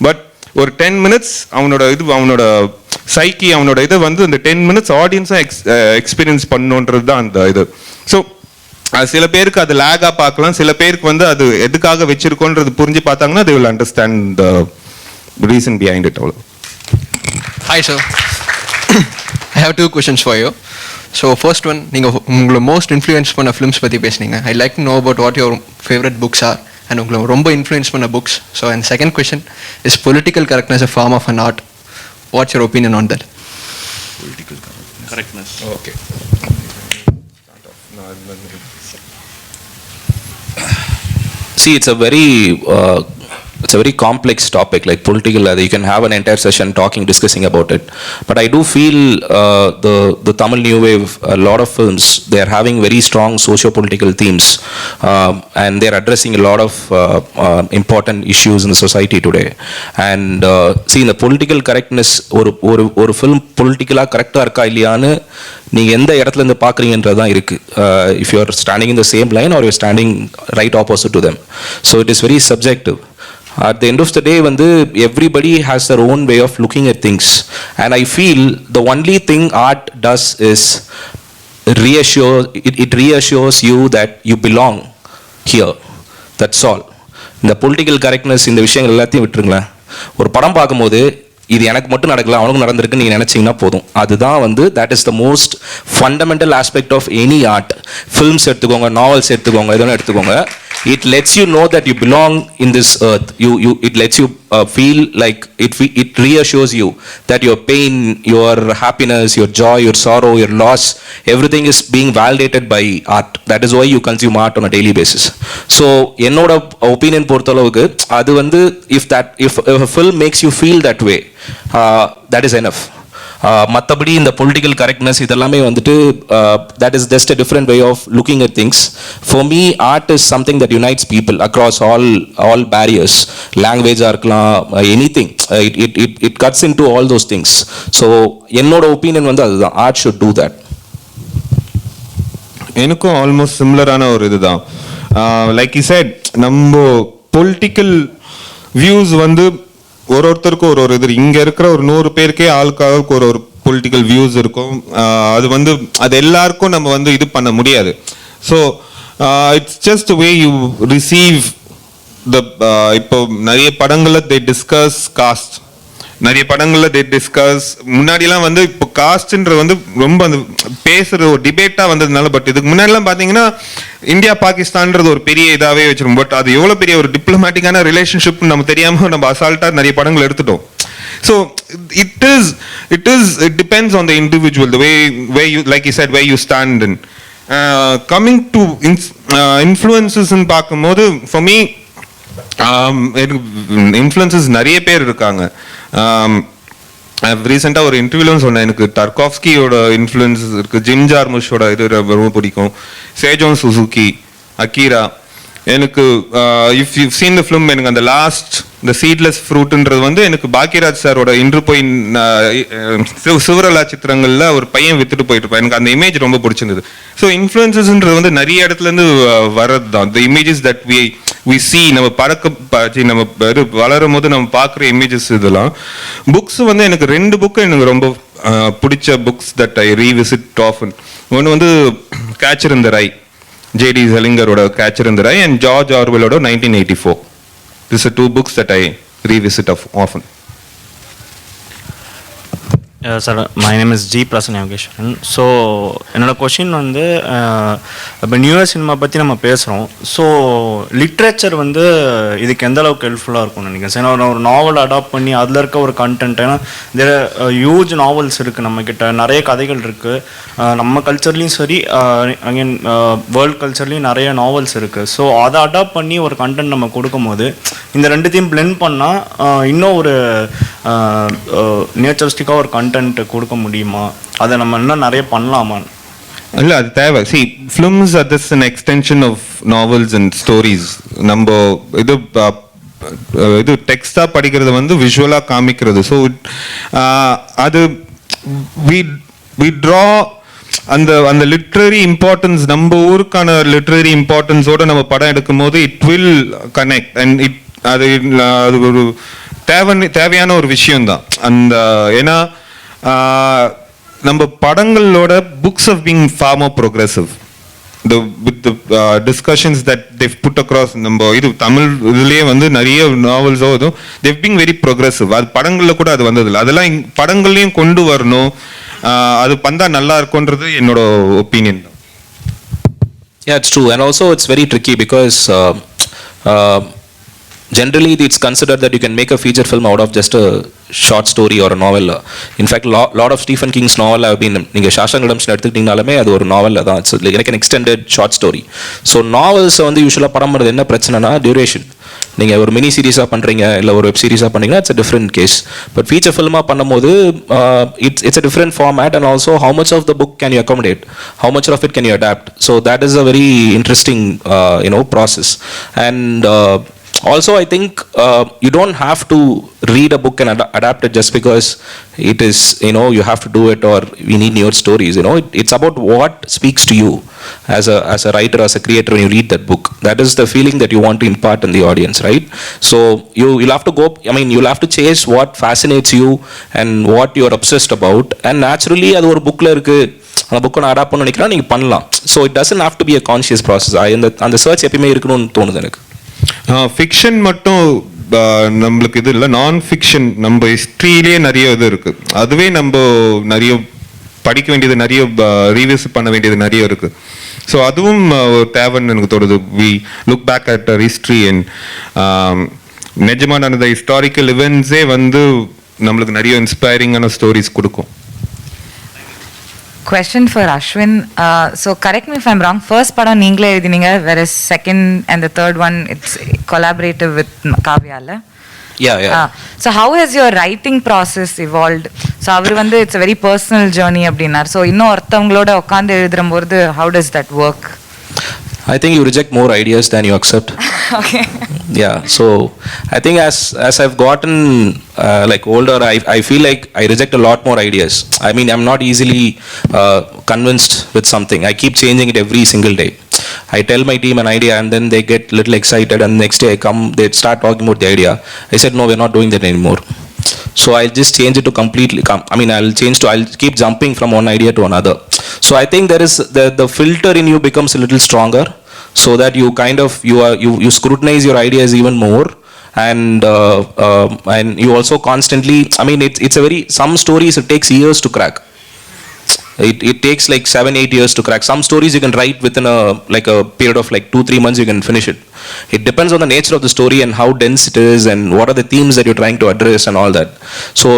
பட் ஒரு 10 minutes அவனோட சைக்கி அவனோட இதை வந்து அந்த 10 minutes ஆடியன்ஸும் எக்ஸ்பீரியன்ஸ் பண்ணணுன்றது தான் அந்த இது. ஸோ சில பேருக்கு அது லேகா பார்க்கலாம், சில பேருக்கு வந்து அது எதுக்காக வச்சிருக்கோன்றது புரிஞ்சு பார்த்தாங்கன்னா they will understand the reason behind it. அவ்வளோ. Hi sir, I have 2 questions for you. So first one, நீங்கள் உங்களை மோஸ்ட் இன்ஃப்ளூயன்ஸ் பண்ண ஃபிலிம்ஸ் பற்றி பேசுனீங்க. I like to know about what your favourite books are and உங்களை ரொம்ப influence பண்ண books. So and second question is political correctness a form of an art? What's your opinion on that? Political correctness. Okay. See, it's a very it's a very complex topic, like political. You can have an entire session discussing about it. But I do feel the Tamil New Wave, a lot of films, they are having very strong socio-political themes, and they are addressing a lot of important issues in the society today. And see, in the political correctness, ஒரு film politically correct-ஆ இருக்கா இல்லையான்னு நீங்கள் எந்த இடத்துல இருந்து பார்க்குறீங்கன்றது தான் இருக்குது. If you are standing in the same line or you are standing right opposite to them. So it is very subjective. At the end of the day, everybody has their own way of looking at things. And I feel the only thing art does is it reassures you that you belong here. That's all. இந்த political correctness இந்த விஷயங்கள் எல்லாத்தையும் விட்டுருங்களேன். ஒரு படம் பார்க்கும்போது இது எனக்கு மட்டும் நடக்கல, அவனுக்கு நடந்திருக்குன்னு நீங்கள் நினச்சிங்கன்னா போதும். அதுதான் that is the most fundamental aspect of any art. Films எடுத்துக்கோங்க, நாவல்ஸ் எடுத்துக்கோங்க, எதுவும் எடுத்துக்கோங்க. It lets you know that you belong in this earth. It lets you feel like it reassures you that your pain, your happiness, your joy, your sorrow, your loss, everything is being validated by art. That is why you consume art on a daily basis. So என்னோட opinion பொறுத்தளவுக்கு அது if a film makes you feel that way, that is enough. மற்றபடி இந்த political correctness இதெல்லாமே that is just a different way of looking at things. For me, art is something that unites people across all barriers. Language-ஆ இருக்கலாம், anything. It cuts into all those things. So என்னோட opinion அதுதான், art should do that. எனக்கும் almost சிமிலரான ஒரு இதுதான். Like you said, நம்ம political views ஒருத்தருக்கும் ஒரு இது. இங்கே இருக்கிற ஒரு 100 பேருக்கே ஆளுக்காக ஒரு பொலிட்டிக்கல் வியூஸ் இருக்கும். அது எல்லாருக்கும் நம்ம இது பண்ண முடியாது. So it's just way you receive the. இப்போ நிறைய படங்களில் தே டிஸ்கஸ் காஸ்ட், நிறைய படங்களில் தே டிஸ்கஸ். முன்னாடிலாம் இப்போ காஸ்ட்ன்றது ரொம்ப பேசுறது ஒரு டிபேட்டாக வந்ததுனால. பட் இதுக்கு முன்னாடிலாம் பார்த்தீங்கன்னா இந்தியா பாகிஸ்தான்றது ஒரு பெரிய இதாகவே வச்சிருக்கோம். பட் அது எவ்வளோ பெரிய ஒரு டிப்ளமேட்டிக்கான ரிலேஷன்ஷிப் நம்ம தெரியாமல் நம்ம அசால்ட்டாக நிறைய படங்கள் எடுத்துட்டோம். So it depends on the individual, the way you, like you said, where you stand in. Coming to influences ன்னு பார்க்கும்போது, for me, இன்ஃப்ளூயன்சஸ் நிறைய பேர் இருக்காங்க. ரீசெண்டாக ஒரு இன்டர்வியூலும் சொன்னேன், எனக்கு டர்காவ்ஸ்கியோட இன்ஃப்ளூயன்சஸ் இருக்குது, ஜிம் ஜார்முஷோட இது ரொம்ப பிடிக்கும், சேஜோன் சுசுகி, அக்கீரா. எனக்கு if you seen the film, எனக்கு அந்த லாஸ்ட் இந்த சீட்லெஸ் ஃப்ரூட்டுன்றது எனக்கு பாக்கியராஜ் சாரோட இன்று போய் சிவரலா சித்திரங்களில் ஒரு பையன் வித்துட்டு போயிட்டு இருப்பேன். எனக்கு அந்த இமேஜ் ரொம்ப பிடிச்சிருந்தது. ஸோ இன்ஃப்ளூயன்சஸ்ன்றது நிறைய இடத்துலேருந்து வர்றது தான். த இமேஜஸ் தட் we see, நம்ம நம்ம வளரும் போது நம்ம பார்க்குற இமேஜஸ் இதெல்லாம். புக்ஸ் எனக்கு 2 புக்கு எனக்கு ரொம்ப பிடிச்ச books that I revisit often. ஒன்று catcher in the rye, JD செலிங்கரோட catcher in the rye, and George ஆர்வெலோட 1984. These are 2 books that I revisit often. Sir, my name is G. Prasanna Yogeshwaran. So என்னோட question இப்போ new year cinema பற்றி நம்ம பேசுகிறோம். So literature இதுக்கு எந்த அளவுக்கு ஹெல்ப்ஃபுல்லாக இருக்கும்னு நினைக்கிறேன். ஏன்னா ஒரு நாவல் அடாப்ட் பண்ணி அதில் இருக்க ஒரு கண்டென்ட், ஏன்னா தேர் ஹியூஜ் நாவல்ஸ் இருக்குது நம்மக்கிட்ட, நிறைய கதைகள் இருக்குது. நம்ம கல்ச்சர்லேயும் சரி, அகெயின் வேர்ல்ட் கல்ச்சர்லேயும் நிறைய நாவல்ஸ் இருக்குது. ஸோ அதை அடாப்ட் பண்ணி ஒரு கண்டென்ட் நம்ம கொடுக்கும்போது இந்த ரெண்டுத்தையும் பிளெண்ட் பண்ணால் இன்னும் ஒரு நேச்சரிஸ்டிக்காக ஒரு கண்டென்ட் கொடுக்க முடியுமா? அதை நம்ம இன்னும் நிறைய பண்ணலாமா? இல்லை, அது தேவை. C, films are just an extension of novels and stories. நம்ம இது டெக்ஸ்டாக படிக்கிறது விஷுவலாக காமிக்கிறது. ஸோ அது we draw அந்த லிட்ரரி இம்பார்ட்டன்ஸ், நம்ம ஊருக்கான லிட்ரரி இம்பார்ட்டன்ஸோட நம்ம படம் எடுக்கும் போது இட் வில் கனெக்ட். அண்ட் அது ஒரு தேவையான ஒரு விஷயம்தான். ஏன்னா நம்ம படங்களோட books of being for more progressive with the discussions that they've put across. நம்ம இது தமிழ் இதுலயே நிறைய நாவல்ஸோ இதுவும் they've been very progressive. அது படங்கள்ல கூட அது வந்ததில்லை. அதெல்லாம் படங்கள்லையும் கொண்டு வரணும். அது பந்தா நல்லா இருக்கும்ன்றது என்னோட opinion. Yeah, it's true. And also it's very tricky because generally it's considered that you can make a feature film out of just a short story or a novel. In fact, lot of Stephen King's novel have been, நீங்க Shawshank redemption எடுத்துக்கிட்டீங்கனாலுமே அது ஒரு நாவல் தான். It's like an extended short story. So novels யூசுவலாக படம் பண்ணுறது என்ன பிரச்சனைனா duration. நீங்கள் ஒரு மினி சீரிஸாக பண்ணுறீங்க இல்லை ஒரு வெப் சீரிஸாக பண்ணீங்கன்னா it's a different case. But feature ஃபில்மாக பண்ணும்போது it's a different format and also how much of the book can you accommodate, how much of it can you adapt. So that is a very interesting process. And also I think you don't have to read a book and adapt it just because it is, you have to do it or we need newer stories. It's about what speaks to you as a writer, as a creator when you read that book. That is the feeling that you want to impart in the audience, right? So you'll have to go, you'll have to chase what fascinates you and what you're obsessed about, and naturally அது ஒரு புக்ல இருக்கு, அந்த புக்கை நான் adapt பண்ண நினைக்கிறேன், நீங்கள் பண்ணலாம். So it doesn't have to be a conscious process. அந்த சர்ச் எப்பயுமே இருக்கணும்னு தோணுது எனக்கு. ஃபிக்ஷன் மட்டும் நம்மளுக்கு இது இல்லை, நான் ஃபிக்ஷன் நம்ம ஹிஸ்ட்ரியிலேயே நிறைய இது இருக்கு, அதுவே நம்ம நிறைய படிக்க வேண்டியது, நிறைய ரீவிசிட் பண்ண வேண்டியது நிறைய இருக்கு. ஸோ அதுவும் தேவைன்னு எனக்கு தோணுது. We look back at history and நிஜமான அந்த ஹிஸ்டாரிக்கல் இவெண்ட்ஸே நம்மளுக்கு நிறைய இன்ஸ்பைரிங்கான ஸ்டோரிஸ் கொடுக்கும். Question for Aswin. So correct me if I'm wrong. First படம் நீங்களே எழுதினீங்க, whereas second and the third one it's collaborative with Kavyala. Yeah. So how has your writing process evolved? So our it's a very personal journey அப்படின்னார். So இன்னும் ஒருத்தவங்களோட உட்காந்து எழுதும்போது how does that work? I think you reject more ideas than you accept. Okay. Yeah, so I think as I've gotten older, I feel like I reject a lot more ideas. I mean, I'm not easily convinced with something. I keep changing it every single day. I tell my team an idea and then they get little excited, and the next day I come, they start talking about the idea. I said, no, we're not doing that anymore. So I'll just change it to completely, I'll keep jumping from one idea to another. So I think there is the filter in you becomes a little stronger, so that you you scrutinize your ideas even more, and you also constantly, it's a very, some stories it takes years to crack. It takes like 7-8 years to crack. Some stories you can write within a period of 2-3 months you can finish it. It depends on the nature of the story and how dense it is and what are the themes that you're trying to address and all that. So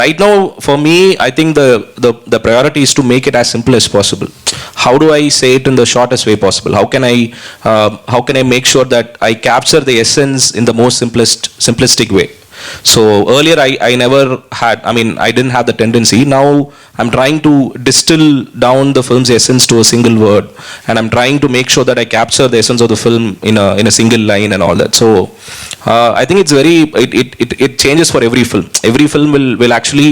right now for me, I think the priority is to make it as simple as possible. How do I say it in the shortest way possible? How can I make sure that I capture the essence in the most simplistic way? So earlier I never had, I didn't have the tendency. Now I'm trying to distill down the film's essence to a single word, and I'm trying to make sure that I capture the essence of the film in a single line and all that. So I think it's very, it changes for every film. Every film will actually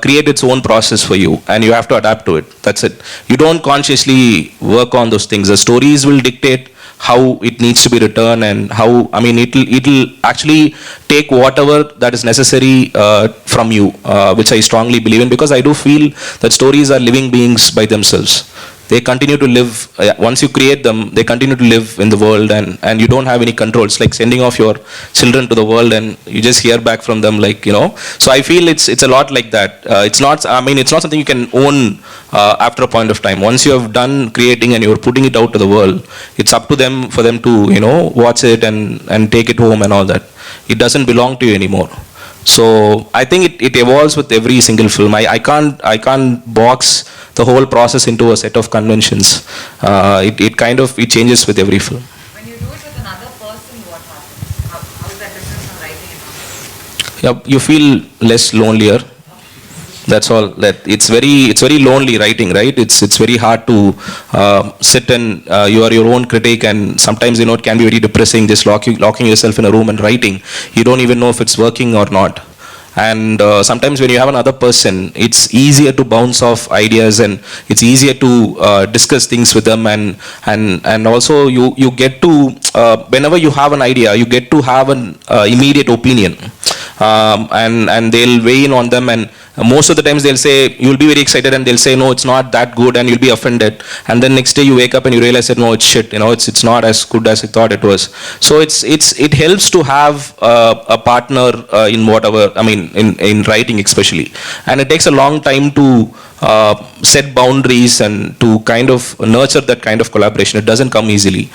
create its own process for you, and you have to adapt to it. That's it. You don't consciously work on those things. The stories will dictate how it needs to be written, and how, it'll actually take whatever that is necessary from you, which I strongly believe in, because I do feel that stories are living beings by themselves. They continue to live, once you create them, they continue to live in the world, and you don't have any control. It's like sending off your children to the world and you just hear back from them, So I feel it's a lot like that. It's not something you can own after a point of time. Once you have done creating and you're putting it out to the world, it's up to them, for them to, watch it and take it home and all that. It doesn't belong to you anymore. So I think it evolves with every single film. I can't box the whole process into a set of conventions. It changes with every film. When you do it with another person, what happens? How is that different from writing it on? Yeah, you feel less lonelier. That's all. That it's very lonely writing, right? It's very hard to sit and you are your own critic, and sometimes it can be very depressing, just locking yourself in a room and writing. You don't even know if it's working or not. And sometimes when you have another person, it's easier to bounce off ideas, and it's easier to discuss things with them, and also you get to whenever you have an idea, you get to have an immediate opinion, and they'll weigh in on them, and most of the times they'll say, you'll be very excited, and they'll say, no, it's not that good, and you'll be offended, and then next day you wake up and you realize that no, it's shit, it's not as good as I thought it was. So it helps to have a partner in whatever, in writing especially, and it takes a long time to set boundaries and to kind of nurture that kind of collaboration. It doesn't come easily,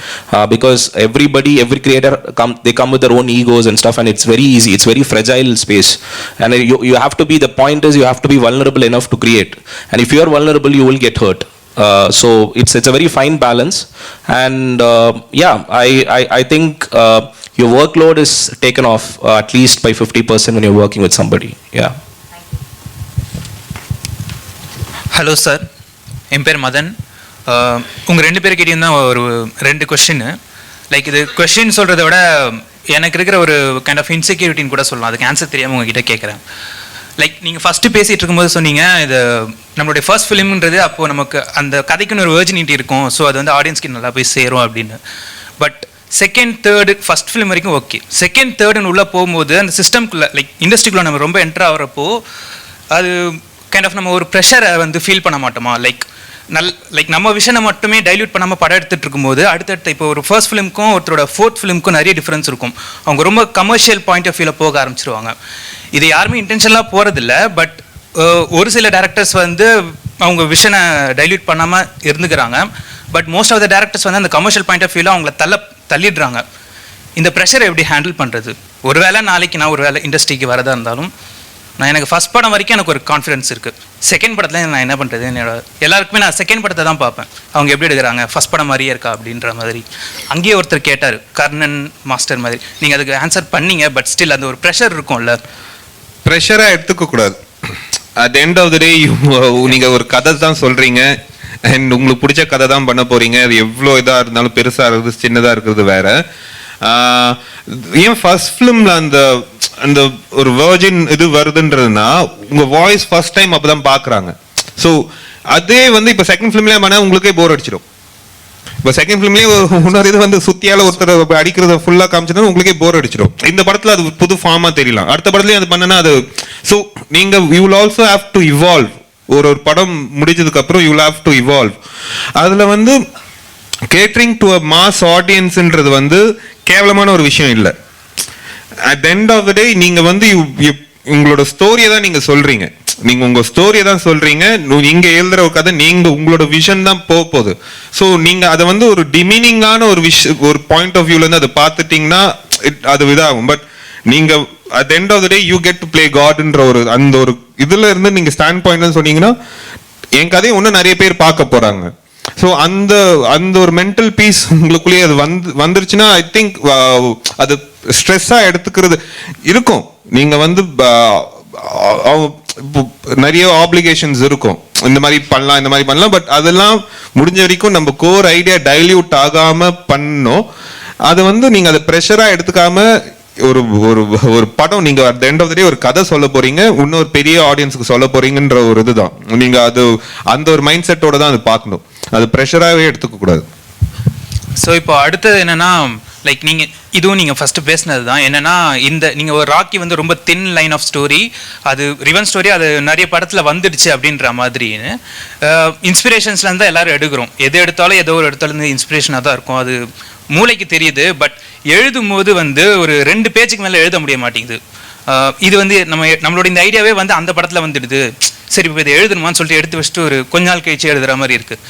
because every creator they come with their own egos and stuff, and it's very easy, it's very fragile space, and you have to be, the point is you have to be vulnerable enough to create, and if you are vulnerable you will get hurt. So it's a very fine balance, and I think your workload is taken off at least by 50% when you're working with somebody. Yeah. Hello sir, என் பேர் மதன். உங்கள் 2 பேருக்கிட்டையும் தான் ஒரு 2 question. Like இது question சொல்கிறத விட எனக்கு இருக்கிற ஒரு கைண்ட் ஆஃப் இன்செக்யூரிட்டின்னு கூட சொல்லலாம். அதுக்கு ஆன்சர் தெரியாமல் உங்ககிட்ட கேட்குறேன். லைக் நீங்கள் ஃபஸ்ட்டு பேசிகிட்டு இருக்கும்போது சொன்னீங்க, இது நம்மளுடைய ஃபர்ஸ்ட் ஃபிலிம்ன்றது அப்போது நமக்கு அந்த கதைக்குன்னு ஒரு வெர்ஜினிட்டி இருக்கும், ஸோ அது வந்து ஆடியன்ஸ்க்கு நல்லா போய் சேரும் அப்படின்னு. But second third first film வரைக்கும் ஓகே, செகண்ட் தேர்டுன்னு உள்ளே போகும்போது அந்த சிஸ்டம்குள்ளே லைக் இண்டஸ்ட்ரிக்குள்ளே நம்ம ரொம்ப என்ட்ரு ஆகிறப்போ அது கைண்ட் ஆஃப் நம்ம ஒரு ப்ரெஷரை வந்து ஃபீல் பண்ண மாட்டோமா? லைக் நம்ம விஷனை மட்டுமே டைல்யூட் பண்ணாமல் படம் எடுத்துகிட்டு இருக்கும்போது அடுத்தடுத்த இப்போ ஒரு ஃபர்ஸ்ட் ஃபிலிமுக்கும் ஒருத்தரோட ஃபோர்த் ஃபிலிமுக்கும் நிறைய டிஃப்ரென்ஸ் இருக்கும். அவங்க ரொம்ப கமர்ஷியல் பாயிண்ட் ஆஃப் வியூவில் போக ஆரம்பிச்சிருவாங்க. இது யாருமே இன்டென்ஷனலாக போகிறதில்ல, பட் ஒரு சில டேரக்டர்ஸ் வந்து அவங்க விஷனை டைல்யூட் பண்ணாமல் இருந்துக்கிறாங்க. But most of the directors வந்து அந்த கமர்ஷியல் பாயிண்ட் ஆஃப் வியூவில் அவங்கள தள்ளிடுறாங்க. இந்த ப்ரெஷரை எப்படி ஹேண்டில் பண்ணுறது? ஒருவேளை நாளைக்கு நான் ஒரு வேளை இண்டஸ்ட்ரிக்கு வரதா இருந்தாலும் எனக்கு ஃபஸ்ட் படம் வரைக்கும் எனக்கு ஒரு கான்ஃபிடன்ஸ் இருக்குது. செகண்ட் படத்தில் நான் என்ன பண்ணுறது? என்னோட எல்லாருக்குமே நான் செகண்ட் படத்தை தான் பார்ப்பேன், அவங்க எப்படி எடுக்கிறாங்க, ஃபஸ்ட் படம் மாதிரியே இருக்கா அப்படின்ற மாதிரி. அங்கேயே ஒருத்தர் கேட்டார், கர்ணன் மாஸ்டர் மாதிரி. நீங்கள் அதுக்கு ஆன்சர் பண்ணீங்க, பட் ஸ்டில் அந்த ஒரு ப்ரெஷர் இருக்கும்ல. ப்ரெஷராக எடுத்துக்கக்கூடாது. At end of the day நீங்கள் ஒரு கதை தான் சொல்கிறீங்க அண்ட் உங்களுக்கு பிடிச்ச கதை தான் பண்ண போகிறீங்க. அது எவ்வளோ இதாக இருந்தாலும் பெருசாக இருக்கிறது சின்னதாக இருக்கிறது வேற. ஏன் ஃபர்ஸ்ட் ஃபிலிமில் அந்த அந்த ஒரு வெர்ஜின் இது வருதுன்றதுனா உங்கள் வாய்ஸ் ஃபர்ஸ்ட் டைம் அப்போ தான் பார்க்குறாங்க. ஸோ அதே வந்து இப்போ செகண்ட் ஃபிலிம்லேயே பண்ணால் உங்களுக்கே போர் அடிச்சிடும். இப்போ செகண்ட் ஃபிலிம்லேயே இன்னொரு இது வந்து சுத்தியால் ஒருத்தர் அடிக்கிறத ஃபுல்லாக காமிச்சதுன்னா உங்களுக்கே போர் அடிச்சிடும். இந்த படத்தில் அது புது ஃபார்மாக தெரியலாம், அடுத்த படத்துலேயும் அது பண்ணனா அது. ஸோ நீங்கள் you will also have to evolve. ஒரு படம் முடிஞ்சதுக்கப்புறம் you will have to evolve. அதில் வந்து கேட்டரிங் டு அ மாஸ் ஆடியன்ஸ்ன்றது வந்து கேவலமான ஒரு விஷயம் இல்லை. At end of the day நீங்கள் வந்து உங்களோட ஸ்டோரியை தான் நீங்கள் சொல்கிறீங்க, நீங்கள் உங்கள் ஸ்டோரியை தான் சொல்கிறீங்க. நீங்கள் எழுதுகிற ஒரு கதை நீங்கள் உங்களோட விஷன் தான் போகுது. ஸோ நீங்கள் அதை வந்து ஒரு டிமீனிங்கான ஒரு பாயிண்ட் ஆஃப் வியூலேருந்து அதை பார்த்துட்டிங்கன்னா அது இதாகும். பட் நீங்கள் at end of the day you get to play காட்ன்ற ஒரு அந்த ஒரு இதில் இருந்து நீங்கள் ஸ்டாண்ட் பாயிண்ட்னு சொன்னீங்கன்னா என் கதையை இன்னும் நிறைய பேர் பார்க்க போகிறாங்க. ஸோ அந்த அந்த ஒரு மென்டல் பீஸ் உங்களுக்குள்ளேயே அது வந்துருச்சுன்னா ஐ திங்க் அது ஸ்ட்ரெஸ்ஸாக எடுத்துக்கிறது இருக்கும். நீங்கள் வந்து நிறைய ஆப்ளிகேஷன்ஸ் இருக்கும், இந்த மாதிரி பண்ணலாம். பட் அதெல்லாம் முடிஞ்ச வரைக்கும் நம்ம கோர் ஐடியா டைல்யூட் ஆகாமல் பண்ணணும். அது வந்து நீங்கள் அதை ப்ரெஷராக எடுத்துக்காம ஒரு ஒரு ஒரு படம் நீங்கள் at the end of the day ஒரு கதை சொல்ல போறீங்க, இன்னொரு பெரிய ஆடியன்ஸுக்கு சொல்ல போறீங்கன்ற ஒரு இதுதான். நீங்கள் அது அந்த ஒரு மைண்ட் செட்டோட தான் அது பார்க்கணும், அது ப்ரெஷராகவே எடுத்துக்க கூடாது. ஸோ இப்போ அடுத்தது என்னன்னா, லைக் இதுவும் நீங்கள் ஃபஸ்ட்டு பேசினது தான் என்னன்னா, இந்த நீங்கள் ஒரு ராக்கி வந்து ரொம்ப தின் லைன் ஆஃப் ஸ்டோரி, அது ரிவன் ஸ்டோரி, அது நிறைய படத்தில் வந்துடுச்சு அப்படின்ற மாதிரின்னு இன்ஸ்பிரேஷன்ஸ்லேருந்து தான் எல்லோரும் எடுக்கிறோம். எது எடுத்தாலும் ஏதோ ஒரு இடத்துலேருந்து இன்ஸ்பிரேஷனாக தான் இருக்கும், அது மூளைக்கு தெரியுது. பட் எழுதும் போது வந்து ஒரு 2 பேஜுக்கு மேலே எழுத முடிய மாட்டேங்குது. இது வந்து நம்மளோட இந்த ஐடியாவே வந்து அந்த படத்தில் வந்துடுது, சரி இப்போ இதை எழுதணுமான்னு சொல்லிட்டு எடுத்து வச்சுட்டு ஒரு கொஞ்ச நாள் கழிச்சு எழுதுகிற மாதிரி இருக்குது.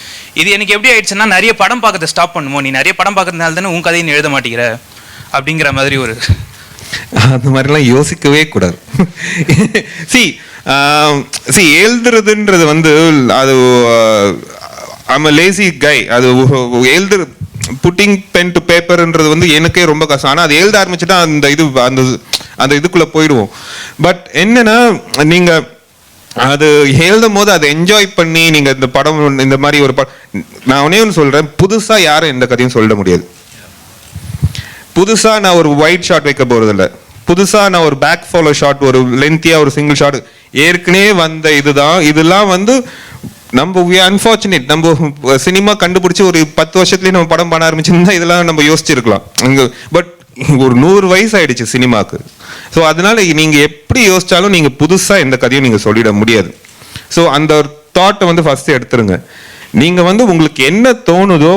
இது எனக்கு எப்படி ஆயிடுச்சுன்னா, நிறைய படம் பார்க்கறத ஸ்டாப் பண்ணுமோ, நீ நிறைய படம் பார்க்கறதுனால தானே உன் கதையை நீ எழுத மாட்டேங்கிற அப்படிங்கிற மாதிரி ஒரு அந்த மாதிரிலாம் யோசிக்கவே கூடாது. சி எழுதுறதுன்றது வந்து அது ஐம் அ லேசி கை. அது புட்டிங் பென் டு பேப்பர்ன்றது வந்து எனக்கே ரொம்ப கஷ்டம். ஆனால் அது எழுத ஆரம்பிச்சுட்டா அந்த இதுக்குள்ளே போயிடுவோம். பட் என்னன்னா, நீங்கள் அது எழுதும் போது அதை என்ஜாய் பண்ணி நீங்கள் இந்த படம் இந்த மாதிரி ஒரு நான் ஒன்னே ஒன்று சொல்கிறேன், புதுசாக யாரும் எந்த கதையும் சொல்ல முடியாது. புதுசாக நான் ஒரு ஒயிட் ஷாட் வைக்க போகிறதில்ல, புதுசாக நான் ஒரு பேக் ஃபாலோ ஷாட், ஒரு லென்த்தியாக ஒரு சிங்கிள் ஷாட் ஏற்கனவே வந்த இதுதான். இதெல்லாம் வந்து நம்ம அன்ஃபார்ச்சுனேட், நம்ம சினிமா கண்டுபிடிச்சி ஒரு 10 வருஷத்துலேயே நம்ம படம் பண்ண ஆரம்பிச்சிருந்தா இதெல்லாம் நம்ம யோசிச்சிருக்கலாம். பட் ஒரு 100 வயசு ஆயிடுச்சு சினிமாவுக்கு. ஸோ அதனால நீங்கள் எப்படி யோசிச்சாலும் நீங்கள் புதுசாக எந்த கதையும் நீங்கள் சொல்லிட முடியாது. ஸோ அந்த ஒரு தாட்டை வந்து ஃபஸ்ட்டு எடுத்துருங்க. நீங்கள் வந்து உங்களுக்கு என்ன தோணுதோ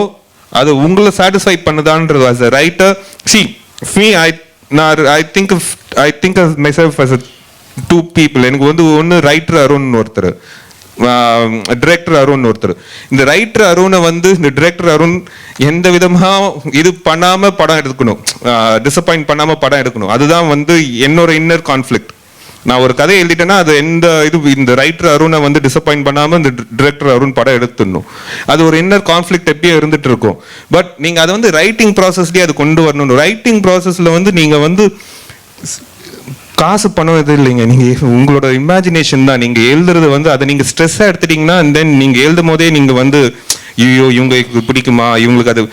அது உங்களை satisfy பண்ணுதான்றது as a writer. See, I think of myself as 2 people. எனக்கு வந்து ஒன்று ரைட்டர் அருண் ஒருத்தர், டிரெக்டர் அருண் ஒருத்தர். இந்த ரைட்டர் அருணை வந்து இந்த டிரெக்டர் அருண் எந்த விதமாக இது பண்ணாமல் படம் எடுக்கணும், டிசப்பாயிண்ட் பண்ணாமல் படம் எடுக்கணும். அதுதான் வந்து என்னோட இன்னர் கான்ஃப்ளிக்ட். நான் ஒரு கதை எழுதிட்டேன்னா அது இந்த ரைட்டர் அருணை வந்து டிசப்பாயிண்ட் பண்ணாமல் இந்த டிரெக்டர் அருண் படம் எடுத்துடணும். அது ஒரு இன்னர் கான்ஃப்ளிக்ட் எப்பயும் இருந்துட்டு இருக்கும். பட் நீங்கள் அதை வந்து ரைட்டிங் ப்ராசஸ்லேயே அது கொண்டு வரணும். ரைட்டிங் ப்ராசஸில் வந்து நீங்கள் வந்து காசு பணம் எதுவும் இல்லைங்க, நீங்கள் உங்களோட இமேஜினேஷன் தான். நீங்கள் எழுதுறது வந்து அதை நீங்கள் ஸ்ட்ரெஸ்ஸாக எடுத்துட்டிங்கன்னா தென் நீங்கள் எழுதும் போதே நீங்கள் வந்து ஐயோ இவங்களுக்கு பிடிக்குமா, இவங்களுக்கு அது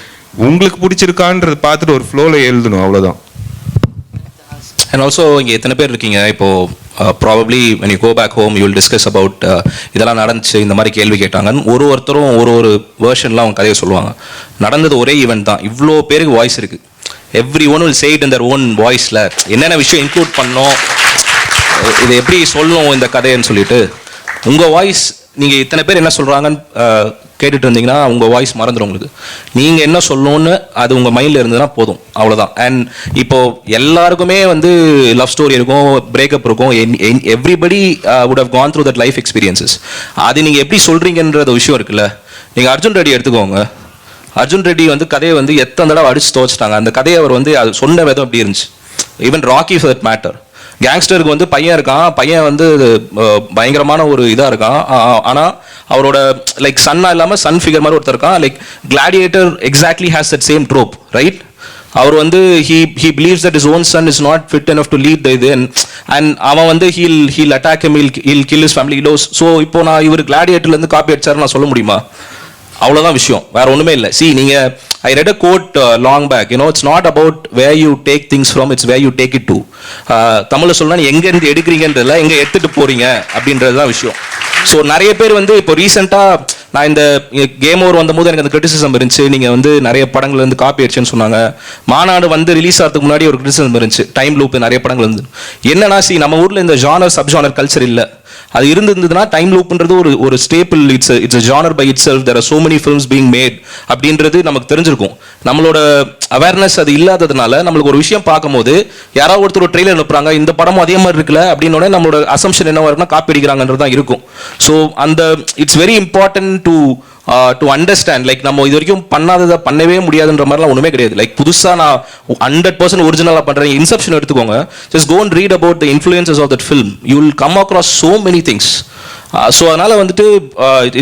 உங்களுக்கு பிடிச்சிருக்கான்றது பார்த்துட்டு ஒரு ஃப்ளோவில் எழுதணும், அவ்வளோதான். அண்ட் ஆல்சோ இங்கே எத்தனை பேர் இருக்கீங்க இப்போது probably when you go back home you will discuss about இதெல்லாம் நடந்துச்சு, இந்த மாதிரி கேள்வி கேட்டாங்கன்னு ஒருத்தரும் ஒரு வேர்ஷன்லாம் அவங்க கதையை சொல்லுவாங்க. நடந்தது ஒரே ஈவெண்ட் தான், இவ்வளோ பேருக்கு வாய்ஸ் இருக்குது. Every one will say it in their own வாய்ஸில் என்னென்ன விஷயம் இன்க்ளூட் பண்ணோம், இதை எப்படி சொல்லணும் இந்த கதைன்னு சொல்லிட்டு உங்கள் வாய்ஸ் நீங்கள் இத்தனை பேர் என்ன சொல்கிறாங்கன்னு கேட்டுட்டு இருந்தீங்கன்னா உங்கள் வாய்ஸ் மறந்துடும் உங்களுக்கு. நீங்கள் என்ன சொல்லணும்னு அது உங்கள் மைண்டில் இருந்ததுன்னா போதும், அவ்வளோதான். அண்ட் இப்போது எல்லாருக்குமே வந்து லவ் ஸ்டோரி இருக்கும், பிரேக்கப் இருக்கும், everybody would have gone through that life experiences. அது நீங்கள் எப்படி சொல்கிறீங்கன்ற விஷயம் இருக்குல்ல. நீங்கள் அர்ஜுன் ரெட்டி எடுத்துக்கோங்க. அர்ஜுன் ரெட்டி வந்து கதையை வந்து எத்தனை தடவை அடிச்சு துவச்சிட்டாங்க. அந்த கதையை அவர் வந்து அது சொன்ன விதம் எப்படி இருந்துச்சு. Even Rocky for that matter, கேங்ஸ்டருக்கு வந்து பையன் இருக்கான், பையன் வந்து பயங்கரமான ஒரு இதாக இருக்கான், ஆனால் அவரோட லைக் சன்னா இல்லாமல் சன் ஃபிகர் மாதிரி ஒருத்தர் இருக்கான். Like Gladiator exactly has that same trope, right? அவர் வந்து he believes that his own son is not fit enough to lead the இது, and அவன் வந்து he'll attack him, he'll kill his family. So இப்போ நான் இவர் கிளாடியேட்டர்லேருந்து காப்பி அடிச்சாரு நான் சொல்ல முடியுமா? அவ்வளோதான் விஷயம், வேற ஒன்றுமே இல்லை. See, நீங்கள் I read a quote long back, it's not about where you take things from, it's where you take it to. தமிழில் சொல்லணும், எங்கேருந்து எடுக்கிறீங்கன்றதில்ல, எங்கே எடுத்துகிட்டு போகிறீங்க அப்படின்றது தான் விஷயம். ஸோ நிறைய பேர் வந்து இப்போ ரீசெண்டாக நான் இந்த கேம் ஓவர் வந்தபோது எனக்கு அந்த கிரிட்டிசிசம் இருந்துச்சு, நீங்கள் வந்து நிறைய படங்கள் வந்து காப்பி அடிச்சுன்னு சொன்னாங்க. மாநாடு வந்து ரிலீஸ் ஆகிறதுக்கு முன்னாடி ஒரு கிரிட்டிசிசம் இருந்துச்சு, டைம் லூப் நிறைய படங்கள் வந்து என்னன்னா, நம்ம ஊரில் இந்த ஜானர் சப் ஜானர் கல்ச்சர் இல்லை. அது இருந்ததுன்னா டைம் லூப்ன்றது ஒரு stable, it's a genre by itself, there are so many films being made அப்படின்றது நமக்கு தெரிஞ்சிருக்கும். நம்மளோட அவேர்னஸ் அது இல்லாததுனால நம்மளுக்கு ஒரு விஷயம் பார்க்கும்போது யாராவது ஒருத்தர் ஒரு ட்ரெய்லர் அனுப்புறாங்க, இந்த படமும் அதே மாதிரி இருக்குல்ல அப்படின்னோட நம்மளோட அசம்ஷன் என்ன இருக்குன்னா காப்பி அடிக்கிறாங்கன்றது தான் இருக்கும். ஸோ அந்த it's very important to understand, like நம்ம இது வரைக்கும் பண்ணாததை பண்ணவே முடியாதுன்ற மாதிரிலாம் ஒன்றுமே கிடையாது. லைக் புதுசாக நான் 100% ஒரிஜினலாக பண்ணுறேன். இன்செப்ஷன் எடுத்துக்கோங்க, just go and read about the influences of that film, you will come across so many things. So அதனால் வந்துட்டு